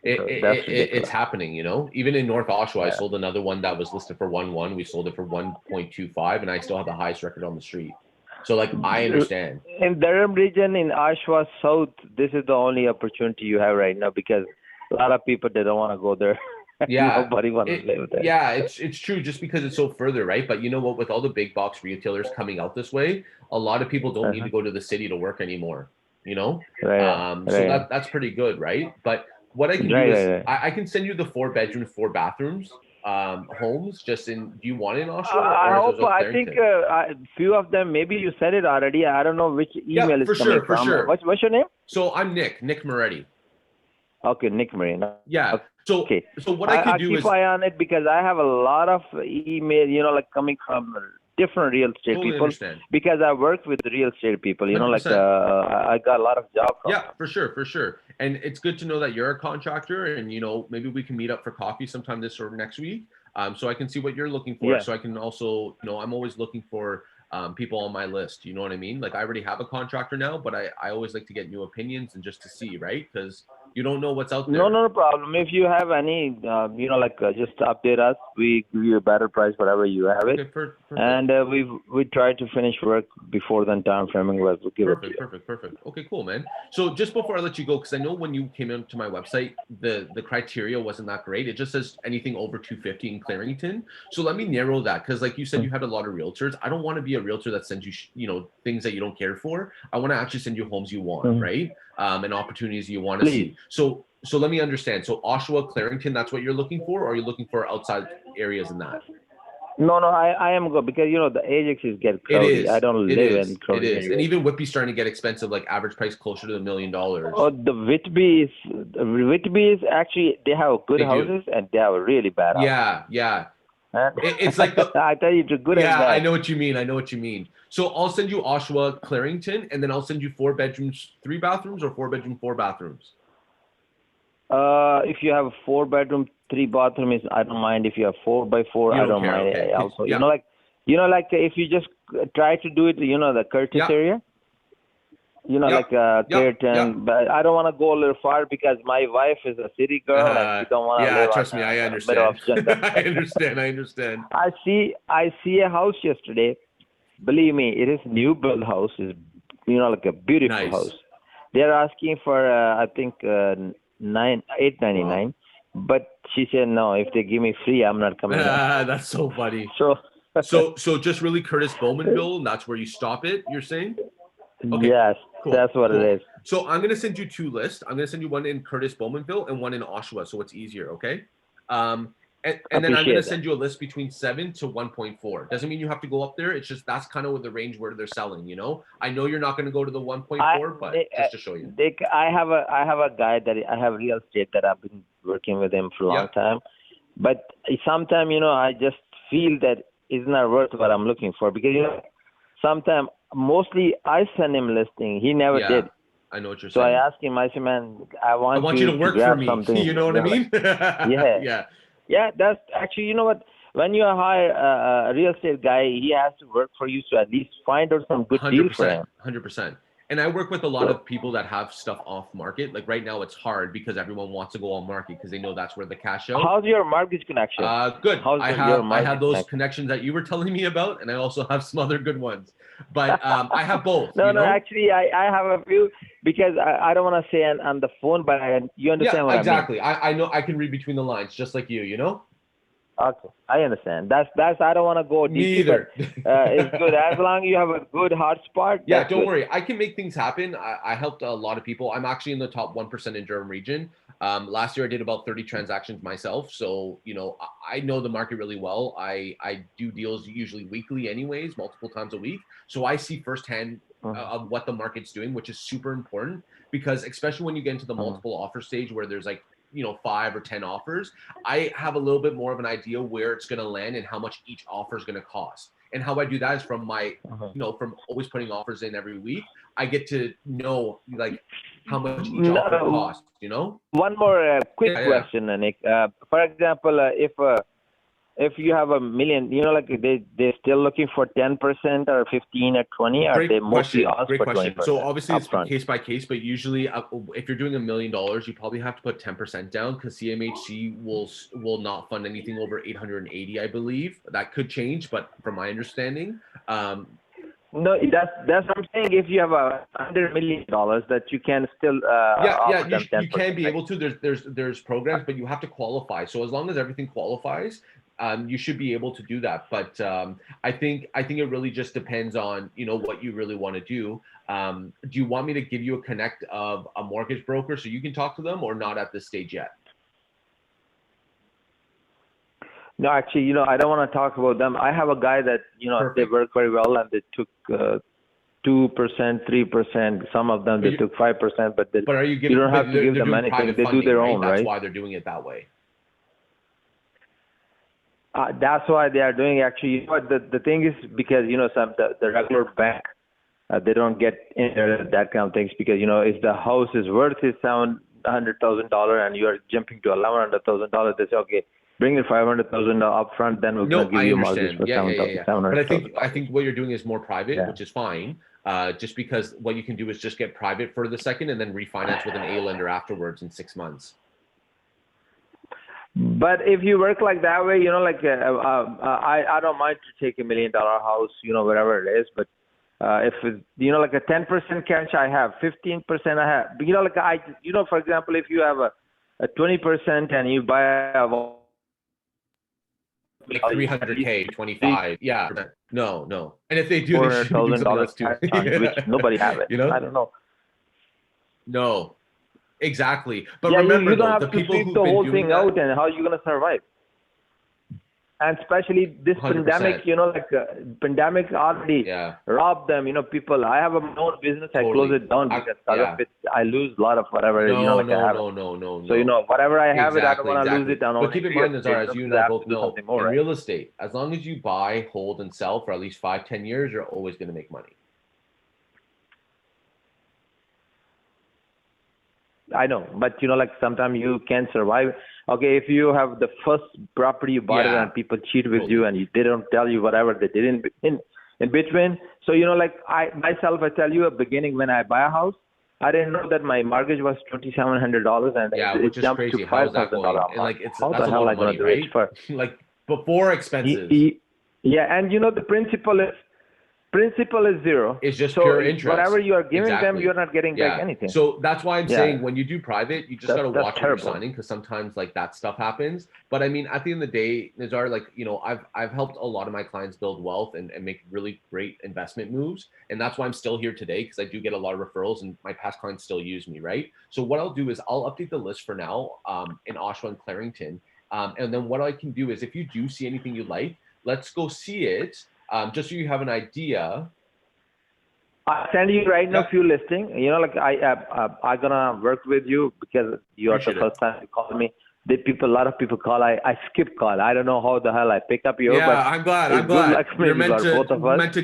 It's happening, Even in North Oshawa, I sold another one that was listed for 1.1. We sold it for 1.25, and I still have the highest record on the street. So, like, I understand. In Durham region, in Oshawa South, this is the only opportunity you have right now because a lot of people, they don't want to go there. Yeah. Nobody wants to live there. Yeah, it's true just because it's so further, right? But you know what? With all the big box retailers coming out this way, a lot of people don't need to go to the city to work anymore, So that's pretty good, right? But what I can do is I can send you the 4-bedroom, 4-bathrooms homes just in, do you want it in Oshawa? I think a few of them, maybe you said it already. I don't know which email is coming from. For sure. What's your name? So I'm Nick Moretti. Okay, Nick Moretti. Yeah. Okay. So what I can do is keep eye on it because I have a lot of email, coming from different real estate totally people. Understand. Because I work with real estate people. I got a lot of jobs. Yeah, for sure. And it's good to know that you're a contractor, and maybe we can meet up for coffee sometime this or next week. So I can see what you're looking for. Yeah. So I can also, I'm always looking for people on my list. You know what I mean? Like I already have a contractor now, but I always like to get new opinions and just to see, right? Because you don't know what's out there. No problem. If you have any, just update us. We give you a better price, whatever you have it. Okay, perfect. And we try to finish work before the time framing. We'll give it to you. Perfect. Okay, cool, man. So just before I let you go, because I know when you came into my website, the criteria wasn't that great. It just says anything over 250 in Clarington. So let me narrow that, because like you said, you had a lot of realtors. I don't want to be a realtor that sends you, things that you don't care for. I want to actually send you homes you want, right? And opportunities you want to see. So let me understand. So Oshawa, Clarington, that's what you're looking for, or are you looking for outside areas in that? No, I am good because the Ajax is get crowded. I don't live in crowded. It is, and even Whitby's starting to get expensive. Like average price closer to $1 million. Oh, the Whitby is actually, they have good houses and they have a really bad houses. Yeah. It's like I tell you, it's good. Yeah, I know what you mean. So I'll send you Oshawa, Clarington, and then I'll send you 4 bedrooms, 3 bathrooms, or 4 bedroom, 4 bathrooms. If you have a 4 bedroom, 3 bathroom, I don't mind. If you have 4 by 4, I don't mind. Okay. Also, yeah. like if you just try to do it, the Curtis Yeah. area. Yep. Like Curtin, but I don't want to go a little far because my wife is a city girl and she don't want to yeah, live trust on me, I middle understand. of jungle. I understand. I see a house yesterday. Believe me, it is new build house. Is like a beautiful Nice. house. They're asking for I think $899, Wow. but she said no. If they give me free, I'm not coming. That's so funny. So So just really Curtis Bowmanville, and that's where you stop it, you're saying? Okay, yes, cool, that's what cool. it is. So I'm gonna send you 2 lists. I'm gonna send you one in Curtis Bowmanville and one in Oshawa, so it's easier, okay? And then I'm Appreciate gonna that. send you a list between 7 to 1.4. Doesn't mean you have to go up there. It's just that's kind of the range where they're selling. I know you're not gonna go to the 1.4, but just to show you. Dick, I have a guy that I have real estate that I've been working with him for a long time, but sometimes I just feel that it's not worth what I'm looking for because sometimes mostly I send him listing. He never did. I know what you're So saying. I asked him. I said, "Man, I want you to work for grab me. something." You know what I mean? Yeah. Yeah, that's actually, you know what? When you hire a real estate guy, he has to work for you, so at least find out some good deal for him. 100%. And I work with a lot of people that have stuff off market. Like right now, it's hard because everyone wants to go on market because they know that's where the cash out. How's your mortgage connection? Good. How's I have those connections that you were telling me about, and I also have some other good ones. But I have both. No, actually, I have a few because I don't want to say on the phone, but you understand what exactly. I mean. I know I can read between the lines, just like you. Okay, I understand. That's I don't want to go deep. Me either. It's good as long as you have a good hot spot. Yeah, don't worry. I can make things happen. I helped a lot of people. I'm actually in the top 1% in Durham region. Last year I did about 30 transactions myself. So, I know the market really well. I do deals usually weekly anyways, multiple times a week. So I see firsthand of what the market's doing, which is super important because especially when you get into the multiple offer stage where there's like 5 or 10 offers, I have a little bit more of an idea where it's going to land and how much each offer is going to cost. And how I do that is from my, from always putting offers in every week, I get to know like how much each offer costs, One more quick question, Nick. For example, if you have $1 million, like they're still looking for 10% or 15 or 20, or they mostly ask for 20%? So obviously it's upfront? case by case, but usually if you're doing $1 million, you probably have to put 10% down because CMHC will not fund anything over 880, I believe. That could change, but from my understanding, no, that's what I'm saying. If you have $100 million, that you can still offer them 10%. You can be able to. There's programs, but you have to qualify. So as long as everything qualifies, you should be able to do that. But I think it really just depends on what you really want to do. Do you want me to give you a connect of a mortgage broker so you can talk to them, or not at this stage yet? No, actually, I don't want to talk about them. I have a guy that, Perfect. They work very well and they took 2%, 3%. Some of them, they took 5%, but are you giving, you don't have to give them anything. They do their own, right? That's why they're doing it that way. That's why they are doing actually. The thing is because, the regular bank, they don't get into that kind of things because, if the house is worth $700,000 and you are jumping to $1100,000, they say, okay, bring in $500,000 up front, then we're going to give you a mortgage for $700,000. But I think what you're doing is more private, which is fine. Just because what you can do is just get private for the second and then refinance with an A lender afterwards in 6 months. But if you work like that way, I don't mind to take $1 million house, wherever it is. But if it's, like a 10% cash, I have 15%. I have, for example, if you have a 20% and you buy a like 300K, 25. Yeah. No. And if they do, they should do something else too. Which nobody have it. I don't know. No, exactly. But yeah, remember, you don't have the to people figure who've the been whole doing thing that, out, and how you gonna survive. And especially this 100%. pandemic, pandemic already robbed them. People. I have a own business. I close it down because I lose a lot of whatever. No. So whatever I have I don't want to lose it. But keep in mind, Nazar, as you and I both know, in real estate, as long as you buy, hold, and sell for at least 5-10 years, you're always going to make money. I know, but sometimes you can survive. Okay, if you have the first property you bought it and people cheat with you and they don't tell you whatever they didn't, in between. So, like I tell you, at the beginning when I buy a house, I didn't know that my mortgage was $2,700 and Yeah, it which is jumped crazy. to How is that $5,000. going? And like, How that's the a hell lot am I of going money, to do it right? for? Like before expenses. Yeah, and the principal is zero. It's just So pure interest. whatever you are giving them, Exactly. you're not getting back anything. So that's why I'm Yeah. saying when you do private, you just got to That's watch what terrible. you're signing, because sometimes like that stuff happens. But I mean, at the end of the day, Nizar, like, I've helped a lot of my clients build wealth and make really great investment moves. And that's why I'm still here today, because I do get a lot of referrals and my past clients still use me, right? So what I'll do is I'll update the list for now in Oshawa and Clarington. And then what I can do is if you do see anything you like, let's go see it, just so you have an idea. I'll send you right now a few listings. Like I gonna work with you because you are the first time you call me. A lot of people call. I skip call. I don't know how the hell I pick up your. Yeah, but I'm glad. You're meant to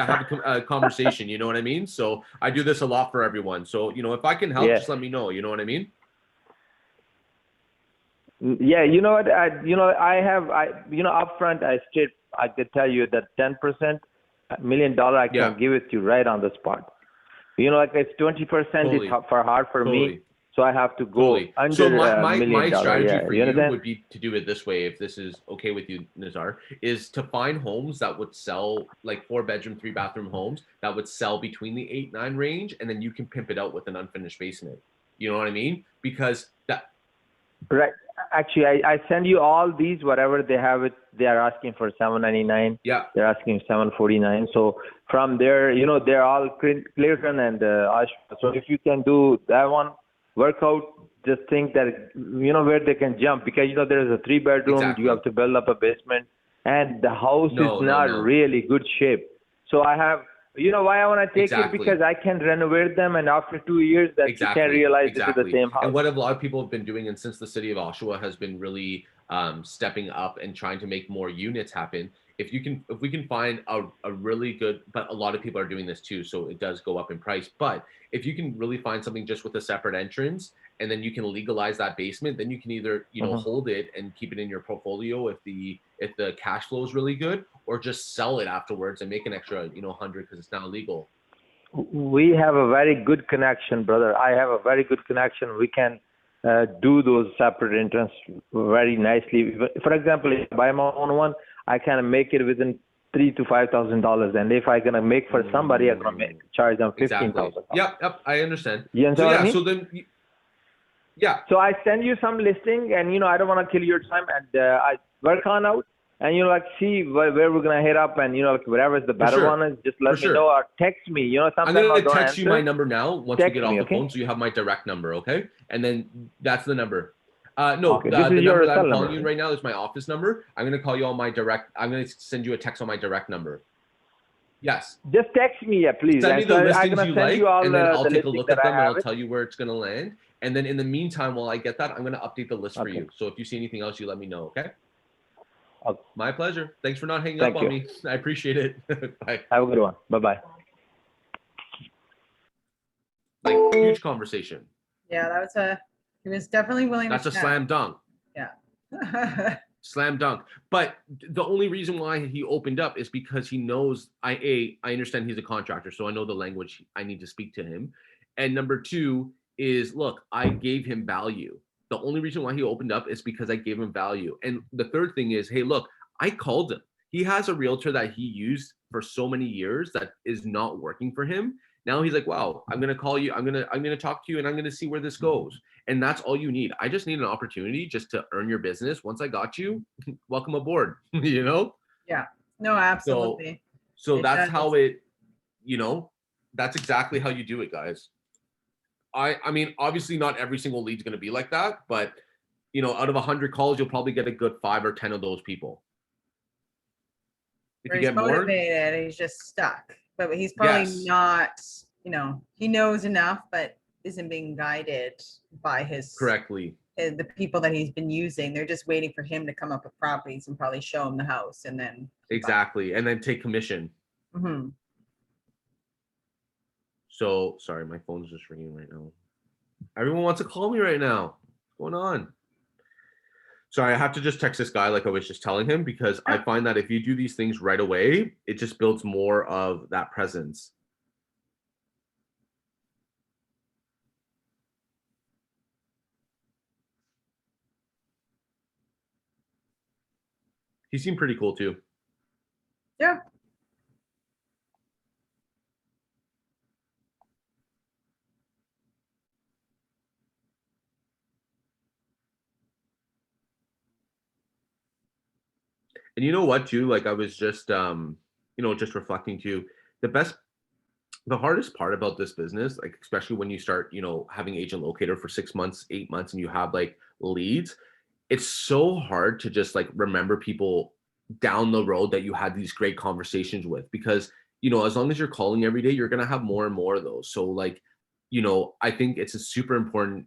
have a conversation. You know what I mean? So I do this a lot for everyone. So if I can help, just let me know. You know what I mean? Yeah, you know what? Upfront, I could tell you that 10%, $1 million, I can give it to you right on the spot. Like it's 20%. Totally. It's hard for me, so I have to go under So $1 million. my strategy for you understand? would be to do it this way, if this is okay with you, Nizar, is to find homes that would sell, like 4-bedroom, 3-bathroom homes that would sell between the 8-9 range, and then you can pimp it out with an unfinished basement. You know what I mean? Because that. Right. Actually, I send you all these, whatever they have it. They are asking for $799. Yeah. They're asking $749. So from there, they're all Clayton and Oshawa. So if you can do that one, work out. Just think that where they can jump, because there is a 3-bedroom. Exactly. You have to build up a basement, and the house is not really good shape. So I have. Why I want to take it? Because I can renovate them, and after 2 years, that you can realize this is the same house. And what a lot of people have been doing, and since the city of Oshawa has been really stepping up and trying to make more units happen, if we can find a really good, but a lot of people are doing this too, so it does go up in price. But if you can really find something just with a separate entrance, and then you can legalize that basement, then you can either hold it and keep it in your portfolio if the cash flow is really good, or just sell it afterwards and make an extra 100 because it's now legal. We have a very good connection, brother. I have a very good connection. We can do those separate entrances very nicely. For example, if I buy my own one, I can make it within $3,000 to $5,000, and if I'm gonna make for somebody, I'm gonna charge them $15,000. Yep, I understand. You understand what I mean? So then, So I send you some listing, and I don't want to kill your time, and I work on out, and see where we're gonna hit up, and whatever is the better one is, just let me know or text me. I'm gonna text you my number now once we get off the phone, so you have my direct number, okay? And then that's the number. No, okay. the This is number your that I'm number. calling you right now is my office number. I'm gonna call you on my direct. I'm gonna send you a text on my direct number. Yes. Just text me, please. Send me the listings you like, and then I'll take a look at them and I'll tell you where it's gonna land. And then in the meantime, while I get that, I'm gonna update the list for you. So if you see anything else, you let me know, okay? Okay. My pleasure. Thanks for not hanging up on me. I appreciate it. Bye. Have a good one. Bye-bye. Like, huge conversation. Yeah, he was definitely willing That's to a slam dunk. Yeah. Slam dunk. But the only reason why he opened up is because he knows I understand he's a contractor, so I know the language I need to speak to him. And number two is, look, I gave him value. The only reason why he opened up is because I gave him value. And the third thing is, hey, look, I called him. He has a realtor that he used for so many years that is not working for him. Now he's like, wow, I'm gonna call you. I'm gonna talk to you, and I'm gonna see where this goes. And that's all you need. I just need an opportunity just to earn your business. Once I got you, welcome aboard. Yeah. No, absolutely. So that's how it. That's exactly how you do it, guys. I mean, obviously not every single lead's going to be like that, but out of 100 calls, you'll probably get a good 5 or 10 of those people. If you get motivated, more, he's just stuck. But he's probably not, he knows enough, but isn't being guided by correctly. The people that he's been using. They're just waiting for him to come up with properties and probably show him the house, and then exactly, and then take commission. Mm-hmm. So sorry, my phone's just ringing right now. Everyone wants to call me right now. What's going on? Sorry, I have to just text this guy like I was just telling him, because I find that if you do these things right away, it just builds more of that presence. He seemed pretty cool too. Yeah. And you know what too? Like I was just just reflecting too. The hardest part about this business, like especially when you start, having Agent Locator for 6 months, 8 months, and you have like leads, it's so hard to just like remember people down the road that you had these great conversations with, because as long as you're calling every day, you're gonna have more and more of those. So like, I think it's a super important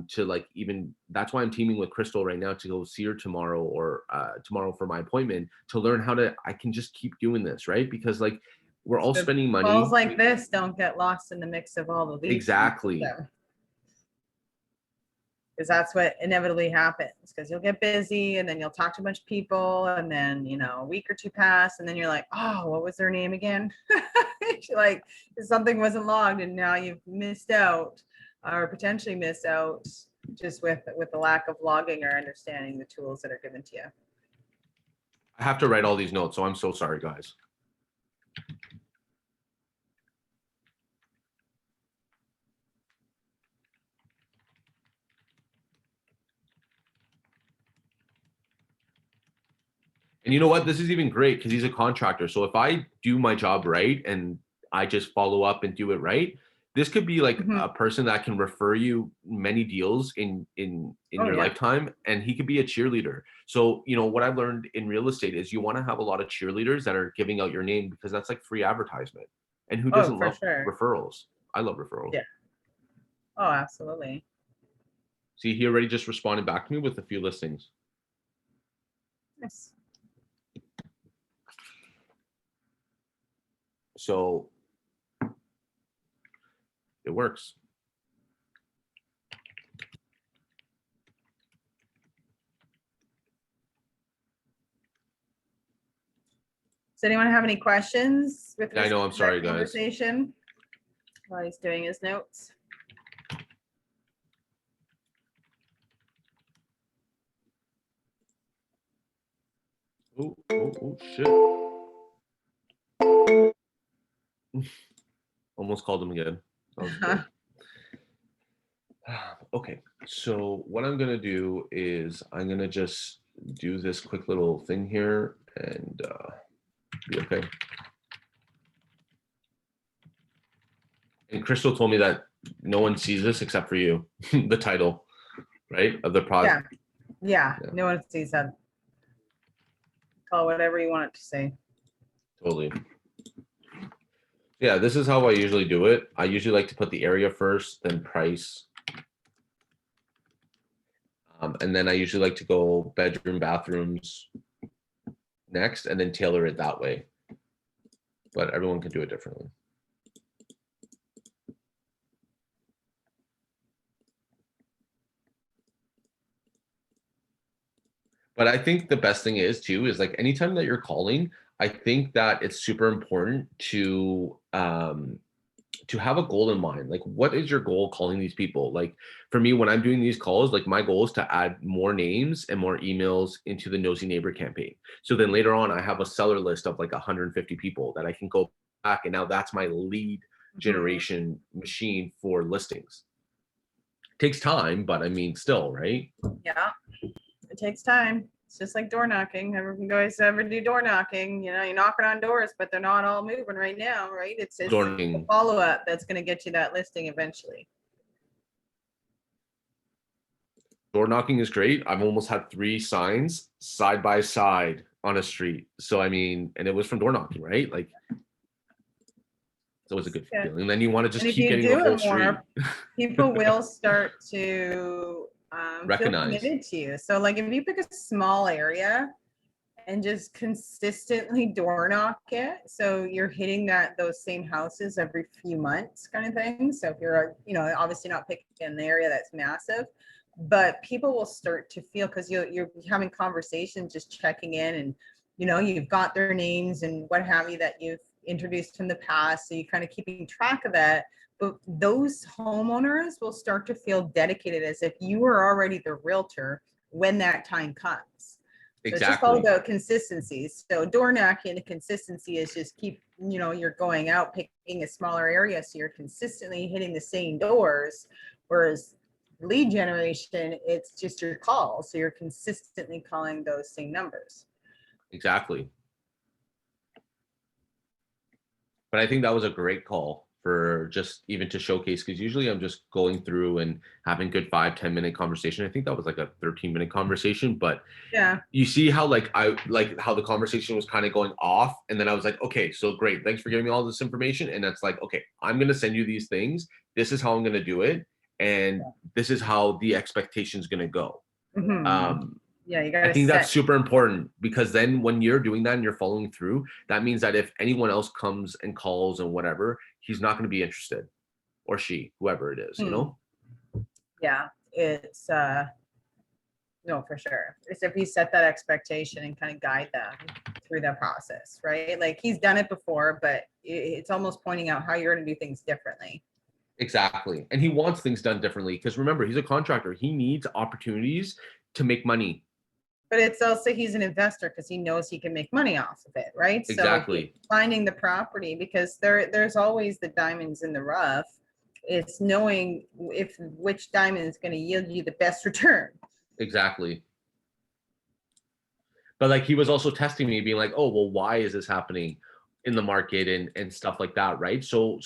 to like, even that's why I'm teaming with Crystal right now to go see her tomorrow, or tomorrow for my appointment, to learn how to I can just keep doing this, right? Because like we're all So spending money. calls like this don't get lost in the mix of all the leads. Exactly. Because that's what inevitably happens, because you'll get busy and then you'll talk to a bunch of people, and then a week or two pass, and then you're like, oh, what was their name again? Like something wasn't logged, and now you've missed out, or potentially missed out, just with the lack of logging or understanding the tools that are given to you. I have to write all these notes, so I'm so sorry, guys. And you know what? This is even great because he's a contractor. So if I do my job right and I just follow up and do it right, this could be like a person that can refer you many deals in your lifetime, and he could be a cheerleader. So, what I've learned in real estate is you want to have a lot of cheerleaders that are giving out your name, because that's like free advertisement. And who doesn't love referrals? I love referrals. Yeah. Oh, absolutely. See, he already just responded back to me with a few listings. Yes. So it works. Does anyone have any questions with I know, I'm sorry, guys. Conversation while he's doing his notes? Oh, shit. Almost called him again. That was good. Okay, so what I'm gonna do is I'm gonna just do this quick little thing here and be okay. And Crystal told me that no one sees this except for you, the title, right, of the product. Yeah. No one sees that. Call whatever you want it to say. Totally. Yeah, this is how I usually do it. I usually like to put the area first, then price. And then I usually like to go bedroom, bathrooms next, and then tailor it that way. But everyone can do it differently. But I think the best thing is too, is like anytime that you're calling, I think that it's super important to have a goal in mind. Like, what is your goal calling these people? Like for me, when I'm doing these calls, like my goal is to add more names and more emails into the Nosy Neighbor campaign. So then later on, I have a seller list of like 150 people that I can go back, and now that's my lead generation machine for listings. Takes time, but I mean, still, right? Yeah, it takes time. It's just like door knocking. Never you guys ever do door knocking. You're knocking on doors, but they're not all moving right now, right? It's a follow up that's going to get you that listing eventually. Door knocking is great. I've almost had 3 signs side by side on a street. So I mean, and it was from door knocking, right? Like, it's always a good feeling. And then you want to just keep getting the whole street. People will start to recognize. feel committed to you. So like if you pick a small area and just consistently door knock it, so you're hitting those same houses every few months kind of thing. So if you're obviously not picking an area that's massive, but people will start to feel, because you're having conversations, just checking in, and you've got their names and what have you that you've introduced in the past, so you're kind of keeping track of that. But those homeowners will start to feel dedicated, as if you were already the realtor when that time comes. So it's just all Exactly. about consistency. So door knocking, the consistency is just keep, you're going out, picking a smaller area, so you're consistently hitting the same doors. Whereas lead generation, it's just your calls. So you're consistently calling those same numbers. Exactly. But I think that was a great call for just even to showcase, because usually I'm just going through and having good 5-10 minute conversation. I think that was like a 13-minute conversation, but Yeah. you see how how the conversation was kind of going off, and then I was like, okay, so great, thanks for giving me all this information. And that's like, okay, I'm going to send you these things, this is how I'm going to do it, and this is how the expectation is going to go. Yeah, you got to I think that's set. super important, because then when you're doing that and you're following through, that means that if anyone else comes and calls and whatever, he's not going to be interested, or she, whoever it is, Yeah, it's no, for sure. It's if you set that expectation and kind of guide them through that process, right? Like, he's done it before, but it's almost pointing out how you're going to do things differently. Exactly. And he wants things done differently, because remember, he's a contractor. He needs opportunities to make money. But it's also, he's an investor because he knows he can make money off of it, right? Exactly. So finding the property, because there's always the diamonds in the rough. It's knowing which diamond is going to yield you the best return. Exactly. But like, he was also testing me, being like, oh, well, why is this happening in the market and stuff like that, right? So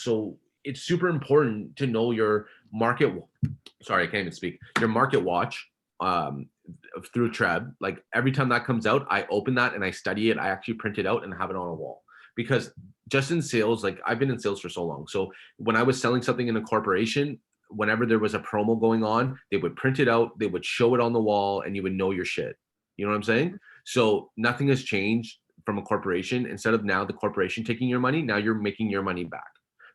it's super important to know your market. Sorry, I can't even speak. Your market watch through Treb. Like, every time that comes out, I open that and I study it. I actually print it out and have it on a wall, because just in sales, like, I've been in sales for so long. So when I was selling something in a corporation, whenever there was a promo going on, they would print it out, they would show it on the wall, and you would know your shit. You know what I'm saying? So nothing has changed from a corporation. Instead of now the corporation taking your money, now you're making your money back.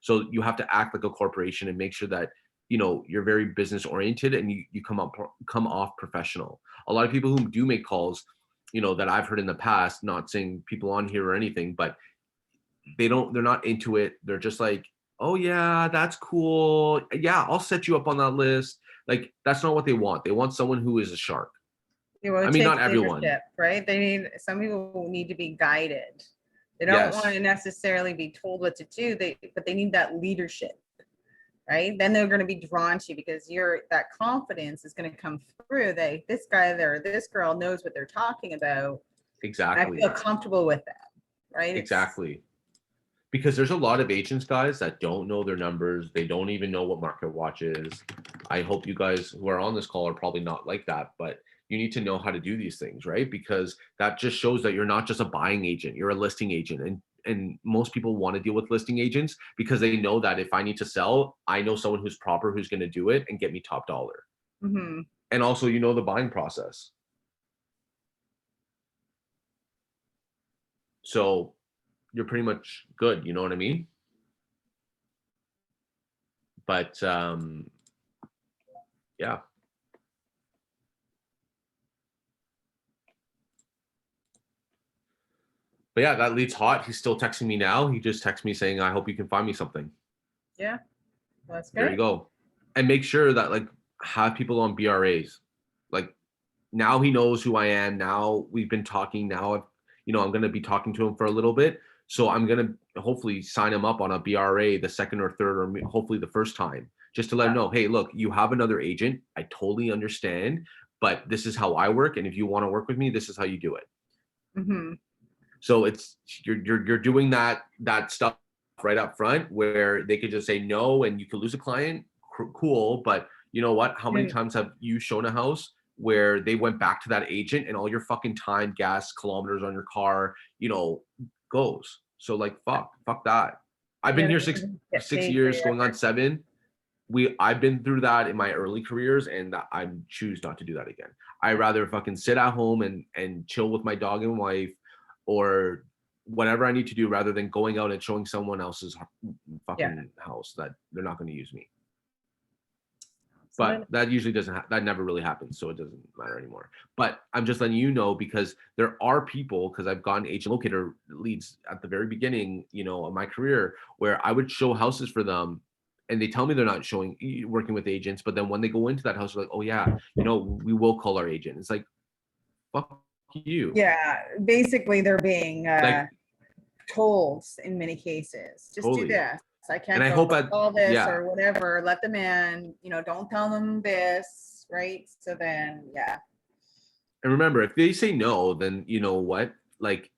So you have to act like a corporation and make sure that you're very business oriented, and you come off professional. A lot of people who do make calls, that I've heard in the past, not saying people on here or anything, but they're not into it. They're just like, oh yeah, that's cool. Yeah, I'll set you up on that list. Like, that's not what they want. They want someone who is a shark. Well, I it mean, takes not everyone. leadership, right? Some people need to be guided. They don't Yes. want to necessarily be told what to do, but they need that leadership, right? Then they're going to be drawn to you, because that confidence is going to come through. This guy there, this girl knows what they're talking about. Exactly. I feel comfortable with that, right? Exactly. Because there's a lot of agents, guys, that don't know their numbers. They don't even know what market watch is. I hope you guys who are on this call are probably not like that, but you need to know how to do these things, right? Because that just shows that you're not just a buying agent, you're a listing agent. And most people want to deal with listing agents because they know that if I need to sell, I know someone who's proper, who's going to do it and get me top dollar. Mm-hmm. And also, the buying process. So you're pretty much good, you know what I mean? But yeah. But yeah, that lead's hot. He's still texting me now. He just texted me saying, I hope you can find me something. Yeah, that's good. There you go. And make sure that, like, have people on BRAs. Like, now he knows who I am. Now we've been talking. Now I'm going to be talking to him for a little bit. So I'm going to hopefully sign him up on a BRA the second or third, or hopefully the first time, just to let him know, hey, look, you have another agent. I totally understand, but this is how I work. And if you want to work with me, this is how you do it. Mm-hmm. So it's you're doing that stuff right up front, where they could just say no and you could lose a client. Cool, but you know what? How many times have you shown a house where they went back to that agent and all your fucking time, gas, kilometers on your car, goes? So, like, fuck that. I've been here six years, going on 7. I've been through that in my early careers, and I choose not to do that again. I rather fucking sit at home and chill with my dog and wife, or whatever I need to do, rather than going out and showing someone else's fucking house that they're not going to use me. but that usually doesn't that never really happens, so it doesn't matter anymore. But I'm just letting you know because there are people, because I've gotten agent locator leads at the very beginning, you know, of my career, where I would show houses for them and they tell me they're not working with agents, but then when they go into that house, they're like, oh yeah, you know, we will call our agent. It's like, fuck you. Yeah, basically they're being Like, told in many cases, just Totally. do this. I can't And I go hope with all this yeah. or whatever. Let them in, you know, don't tell them this, right? So then, yeah. And remember, if they say no, then you know what? Like,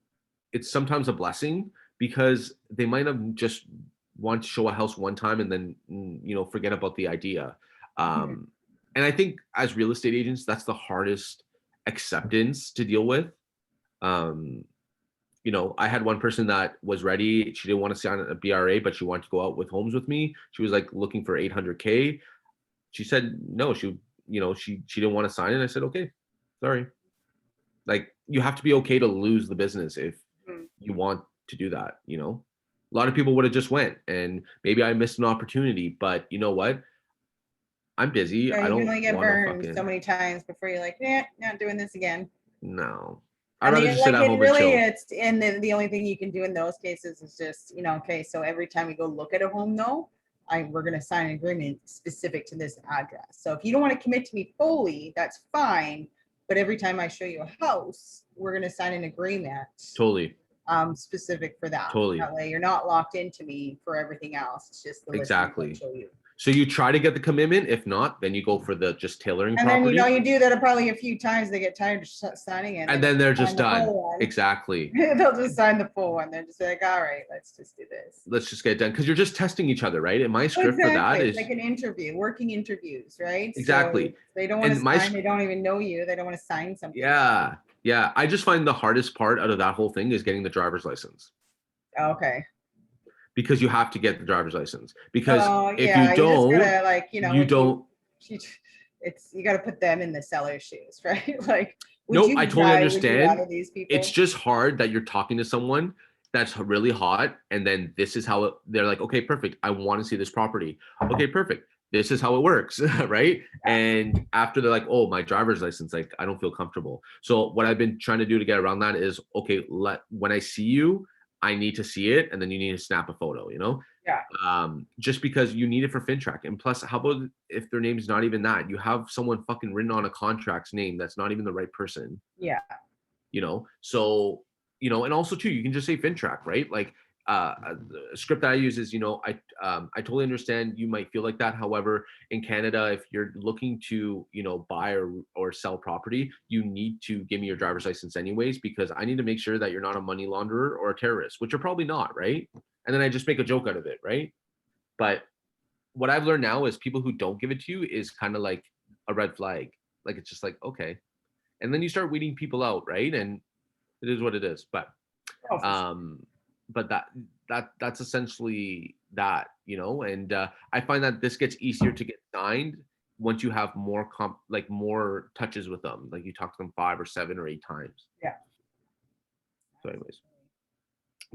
it's sometimes a blessing because they might have just want to show a house one time and then you know forget about the idea. And I think as real estate agents, that's the hardest acceptance to deal with. You know, I had one person that was ready. She didn't want to sign a BRA, but she wanted to go out with homes with me. She was like looking for 800K. She said no. She, you know, she didn't want to sign it. I said, okay, sorry. Like, you have to be okay to lose the business if you want to do that. You know, a lot of people would have just went, and maybe I missed an opportunity. But you know what? I'm busy. So I you can don't only get want to burned fucking so many times before you're like, yeah, not doing this again. no. I'd And rather just sit like at it home really, and chill. it's and the only thing you can do in those cases is just, you know, okay, so every time we go look at a home, though, we're gonna sign an agreement specific to this address. So if you don't want to commit to me fully, that's fine. But every time I show you a house, we're gonna sign an agreement Totally. specific for that. Totally. That way you're not locked into me for everything else. It's just the listing Exactly. I show you. So you try to get the commitment. If not, then you go for the just tailoring And then, property. you know, you do that probably a few times. They get tired of signing it. And then they're just sign the done. full one. Exactly. They'll just sign the full one. They're just like, all right, let's just do this. Let's just get it done. Because you're just testing each other, right? And my script for that Exactly. is It's like an interview, working interviews, right? Exactly. So they don't want And to my sign. They don't even know you. They don't want to sign something. yeah. Yeah. I just find the hardest part out of that whole thing is getting the driver's license. Okay. Because you have to get the driver's license. Because if yeah, you don't, just gotta, like, you know, you don't. it's you got to put them in the seller's shoes, right? Like, would Nope, you I totally try- understand. Would you rather these people? It's just hard that you're talking to someone that's really hot, and then this is how they're like, okay, perfect. I want to see this property. Okay, perfect. This is how it works, right? And after they're like, oh, my driver's license, like, I don't feel comfortable. So what I've been trying to do to get around that is, okay, when I see you, I need to see it, and then you need to snap a photo, you know? Yeah. Just because you need it for FinTrack. And plus, how about if their name's not even that? You have someone fucking written on a contract's name that's not even the right person. Yeah. You know? So, you know, and also too, you can just say FinTrack, right? Like, the script that I use is, you know, I totally understand you might feel like that. However, in Canada, if you're looking to, you know, buy or sell property, you need to give me your driver's license anyways, because I need to make sure that you're not a money launderer or a terrorist, which you're probably not, right? And then I just make a joke out of it, right? But what I've learned now is people who don't give it to you is kind of like a red flag. Like, it's just like, okay. And then you start weeding people out, right? And it is what it is. But Oh, for sure. but that's essentially that, you know. And I find that this gets easier to get signed once you have more more touches with them, like you talk to them 5 or 7 or 8 times. Yeah. So anyways,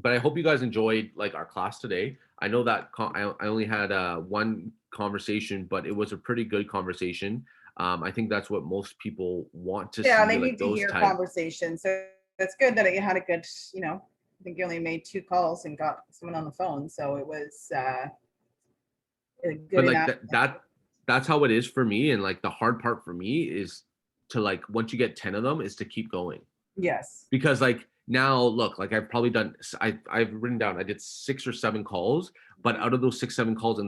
but I hope you guys enjoyed like our class today. I know that I only had one conversation, but it was a pretty good conversation. I think that's what most people want to see. Yeah, they like need to those hear type. conversations. So it's good that you had a good, you know, I think you only made 2 calls and got someone on the phone. So it was a good But like enough. that's how it is for me. And like the hard part for me is to, like, once you get 10 of them, is to keep going. Yes. Because like now, look, like I've probably done, I've written down, I did 6 or 7 calls, but out of those 6, 7 calls in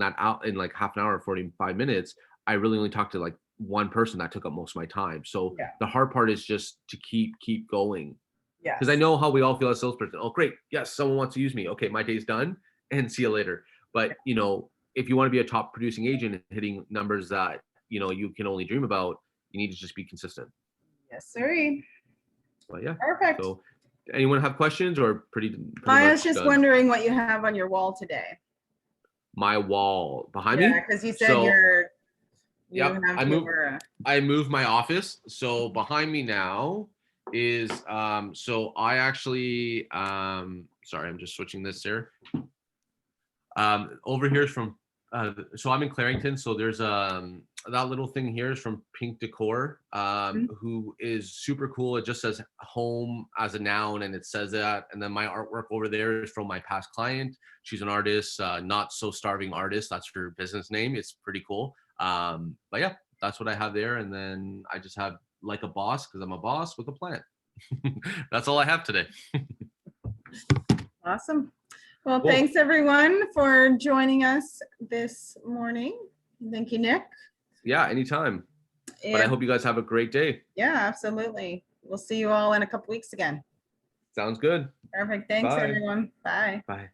like half an hour, 45 minutes, I really only talked to like one person that took up most of my time. So Yeah. the hard part is just to keep going. Yes. Because I know how we all feel as a salesperson. Oh, great. Yes, someone wants to use me. Okay, my day's done, and see you later. But, you know, if you want to be a top producing agent and hitting numbers that, you know, you can only dream about, you need to just be consistent. Yes, sir. But yeah. Perfect. So anyone have questions or pretty I much was just done? wondering what you have on your wall today. My wall behind me? Yeah, because you said So, you yep, have I moved my office. So behind me now is so I actually sorry, I'm just switching this here. Over here is from So I'm in Clarington. So there's that little thing here is from Pink Decor, who is super cool. It just says home as a noun, and it says that. And then my artwork over there is from my past client. She's an artist, not so starving artist. That's her business name. It's pretty cool. But yeah, that's what I have there. And then I just have like a boss, because I'm a boss with a plan. That's all I have today. Awesome. Well, Cool. thanks everyone for joining us this morning. Thank you, Nick. Yeah, anytime. But I hope you guys have a great day. Yeah, absolutely. We'll see you all in a couple weeks again. Sounds good. Perfect. Thanks, Bye. everyone. Bye. Bye.